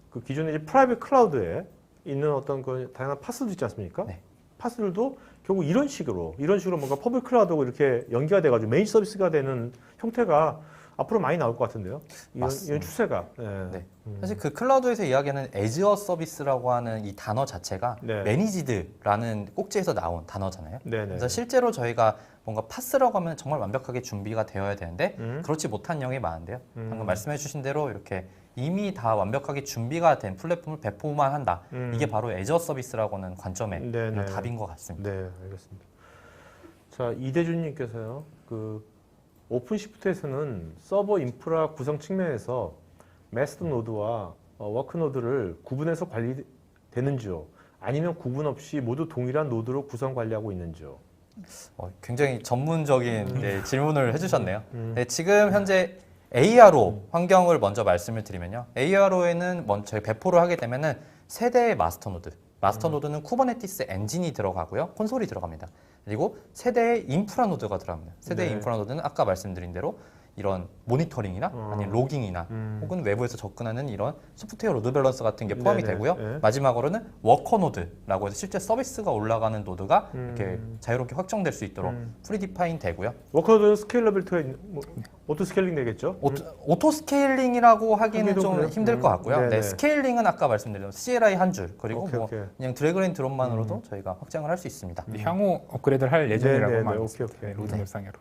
그 기존의 이제 프라이빗 클라우드에 있는 어떤 그 다양한 파스도 있지 않습니까? 네. 파스들도 결국 이런 식으로 뭔가 퍼블릭 클라우드하고 이렇게 연계가 돼가지고 메인 서비스가 되는 형태가 앞으로 많이 나올 것 같은데요. 이런 추세가. 네. 네. 사실 그 클라우드에서 이야기하는 애저 서비스라고 하는 이 단어 자체가 네. 매니지드라는 꼭지에서 나온 단어잖아요. 네네. 그래서 실제로 저희가 뭔가 파스라고 하면 정말 완벽하게 준비가 되어야 되는데 그렇지 못한 영역이 많은데요. 방금 말씀해 주신 대로 이렇게 이미 다 완벽하게 준비가 된 플랫폼을 배포만 한다. 이게 바로 애저 서비스라고 하는 관점의 네네. 그런 답인 것 같습니다. 네, 알겠습니다. 자, 이대준님께서요. 그 오픈시프트에서는 서버 인프라 구성 측면에서 마스터 노드와 워크 노드를 구분해서 관리되는지요? 아니면 구분 없이 모두 동일한 노드로 구성 관리하고 있는지요? 굉장히 전문적인 네, 질문을 해주셨네요. 네, 지금 현재 ARO 환경을 먼저 말씀을 드리면요. ARO에는 먼저 저희 배포를 하게 되면은 세대의 마스터 노드. 마스터 노드는 쿠버네티스 엔진이 들어가고요. 콘솔이 들어갑니다. 그리고 세대의 인프라 노드가 들어갑니다. 세대의 네. 인프라 노드는 아까 말씀드린 대로 이런 모니터링이나 아니면 로깅이나 혹은 외부에서 접근하는 이런 소프트웨어 로드 밸런스 같은 게 포함이 네네. 되고요. 네. 마지막으로는 워커 노드라고 해서 실제 서비스가 올라가는 노드가 이렇게 자유롭게 확정될 수 있도록 프리디파인 되고요. 워크 노드는 스케일러빌티가 오토 스케일링 되겠죠? 오토 스케일링이라고 하기는 하기도 좀 그래요? 힘들 것 같고요. 네네. 네, 스케일링은 아까 말씀드린 CLI 한 줄 그리고 오케이, 뭐 오케이. 그냥 드래그앤 드롭만으로도 저희가 확장을 할 수 있습니다. 향후 업그레이드를 할 예정이라고 네네네. 알고 오케이, 있습니다. 오케이. 로드맵 상으로.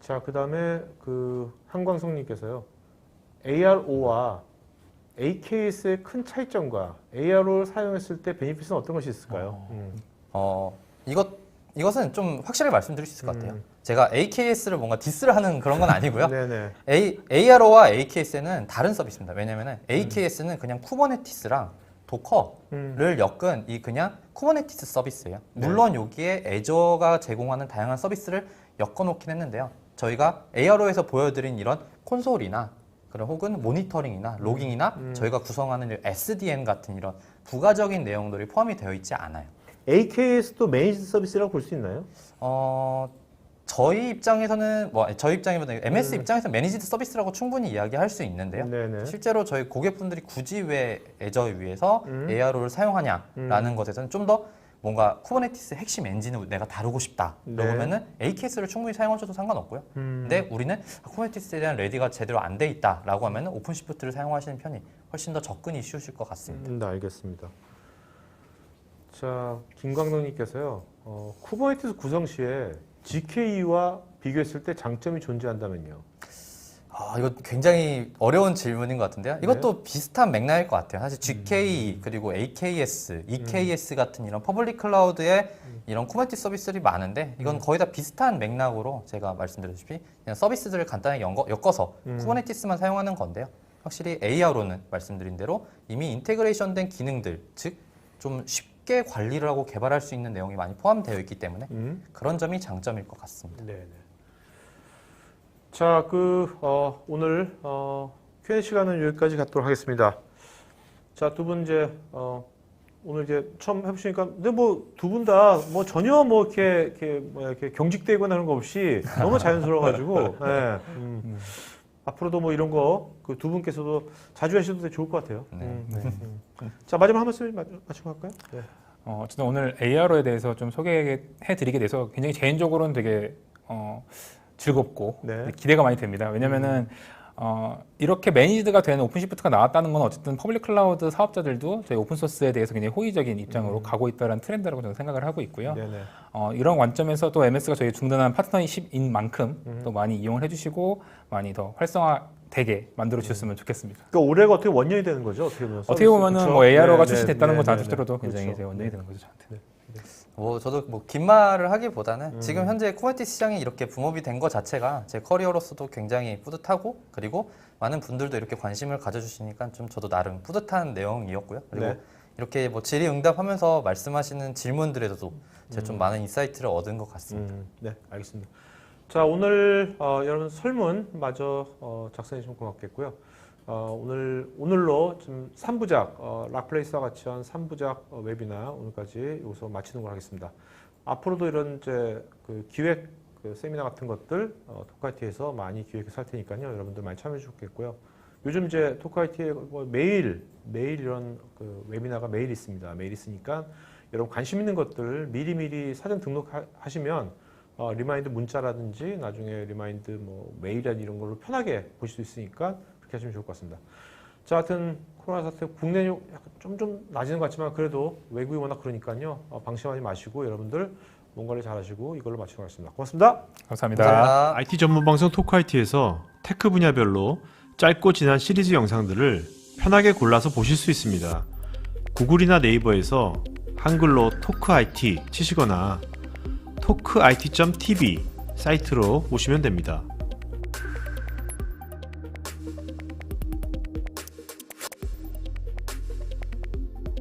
자, 그 다음에 그 한광성님께서요. ARO와 AKS의 큰 차이점과 ARO를 사용했을 때 베니핏은 어떤 것이 있을까요? 이것은 좀 확실히 말씀드릴 수 있을 것 같아요. 제가 AKS를 뭔가 디스를 하는 그런 건 아니고요. 네네. ARO와 AKS는 다른 서비스입니다. 왜냐면은 AKS는 그냥 쿠버네티스랑 도커를 엮은 이 그냥 쿠버네티스 서비스예요. 물론 여기에 애저가 제공하는 다양한 서비스를 엮어놓긴 했는데요. 저희가 ARO에서 보여드린 이런 콘솔이나 그런 혹은 모니터링이나 로깅이나 저희가 구성하는 SDN 같은 이런 부가적인 내용들이 포함이 되어 있지 않아요. AKS도 매니지 서비스라고 볼 수 있나요? 저희 입장에서는 저희 입장이보다 MS 입장에서 매니지드 서비스라고 충분히 이야기할 수 있는데요. 네네. 실제로 저희 고객분들이 굳이 왜 애저 위에서 ARO를 사용하냐라는 것에서는 좀 더 뭔가 쿠버네티스 핵심 엔진을 내가 다루고 싶다. 네. 그러면은 AKS를 충분히 사용하셔도 상관없고요. 근데 우리는 쿠버네티스에 대한 레디가 제대로 안 돼 있다라고 하면은 오픈시프트를 사용하시는 편이 훨씬 더 접근이 쉬우실 것 같습니다. 네, 알겠습니다. 자, 김광동님께서요. 쿠버네티스 구성 시에 GKE와 비교했을 때 장점이 존재한다면요? 이거 굉장히 어려운 질문인 것 같은데요. 이것도 비슷한 맥락일 것 같아요. 사실 GKE 그리고 AKS, EKS 같은 이런 퍼블릭 클라우드의 이런 쿠버네티스 서비스들이 많은데 이건 거의 다 비슷한 맥락으로 제가 말씀드렸다시피 그냥 서비스들을 간단하게 엮어서 쿠버네티스만 사용하는 건데요. 확실히 ARO는 말씀드린 대로 이미 인테그레이션된 기능들, 즉 좀 쉽게 관리를 하고 개발할 수 있는 내용이 많이 포함되어 있기 때문에 그런 점이 장점일 것 같습니다. 네네. 자, 오늘 Q&A 시간은 여기까지 갖도록 하겠습니다. 자, 두 분 이제 오늘 이제 처음 해보시니까 근데 뭐 두 분 다 뭐 전혀 뭐 이렇게 경직되거나 하는 거 없이 너무 자연스러워가지고 네. 앞으로도 뭐 이런 거 그 두 분께서도 자주 하셔도 되게 좋을 것 같아요. 자, 마지막 한 말씀 마치고 할까요? 네. 어쨌든 오늘 ARO에 대해서 좀 소개해드리게 돼서 굉장히 개인적으로는 되게 즐겁고 네. 기대가 많이 됩니다. 왜냐면은 이렇게 매니지드가 되는 오픈시프트가 나왔다는 건 어쨌든 퍼블릭 클라우드 사업자들도 저희 오픈소스에 대해서 굉장히 호의적인 입장으로 가고 있다는 트렌드라고 저는 생각을 하고 있고요. 네네. 이런 관점에서 또 MS가 저희 중단한 파트너십인 만큼 또 많이 이용을 해주시고 많이 더 활성화되게 만들어 주셨으면 좋겠습니다. 그러니까 올해가 어떻게 원년이 되는 거죠? 어떻게 보면 보면은 뭐 ARO가 네, 출시됐다는 네, 것 네, 자체로도 네, 굉장히 그렇죠. 이제 원년이 되는 거죠, 저한테. 저도 긴 말을 하기보다는 지금 현재 쿠버네티스 시장이 이렇게 붐업이 된 것 자체가 제 커리어로서도 굉장히 뿌듯하고 그리고 많은 분들도 이렇게 관심을 가져주시니까 좀 저도 나름 뿌듯한 내용이었고요. 그리고 네. 이렇게 뭐 질의응답하면서 말씀하시는 질문들에서도 제가 좀 많은 인사이트를 얻은 것 같습니다. 네, 알겠습니다. 자, 오늘 여러분 설문 마저 작성해 주시면 고맙겠고요. 오늘로 좀 3부작 락플레이스와 같이 한 3부작 웨비나 오늘까지 여기서 마치는 걸 하겠습니다. 앞으로도 이런 이제 그 기획 세미나 같은 것들 토크IT에서 많이 기획해서 할 테니까요. 여러분들 많이 참여해 주셨겠고요. 요즘 이제 토크IT에 매일 이런 그 웨비나가 매일 있습니다. 매일 있으니까 여러분 관심 있는 것들 미리미리 사전 등록하시면 리마인드 문자라든지 나중에 리마인드 뭐 메일이나 이런 걸로 편하게 보실 수 있으니까 그렇게 하시면 좋을 것 같습니다. 자, 하여튼 코로나 사태 국내는 약간 좀 낮은 것 같지만 그래도 외국이 워낙 그러니까요. 방심하지 마시고 여러분들 몸 관리 잘 하시고 이걸로 마치도록 하겠습니다. 고맙습니다. 감사합니다. 감사합니다. IT 전문 방송 토크IT에서 테크 분야별로 짧고 진한 시리즈 영상들을 편하게 골라서 보실 수 있습니다. 구글이나 네이버에서 한글로 토크IT 치시거나 토크IT.tv 사이트로 오시면 됩니다.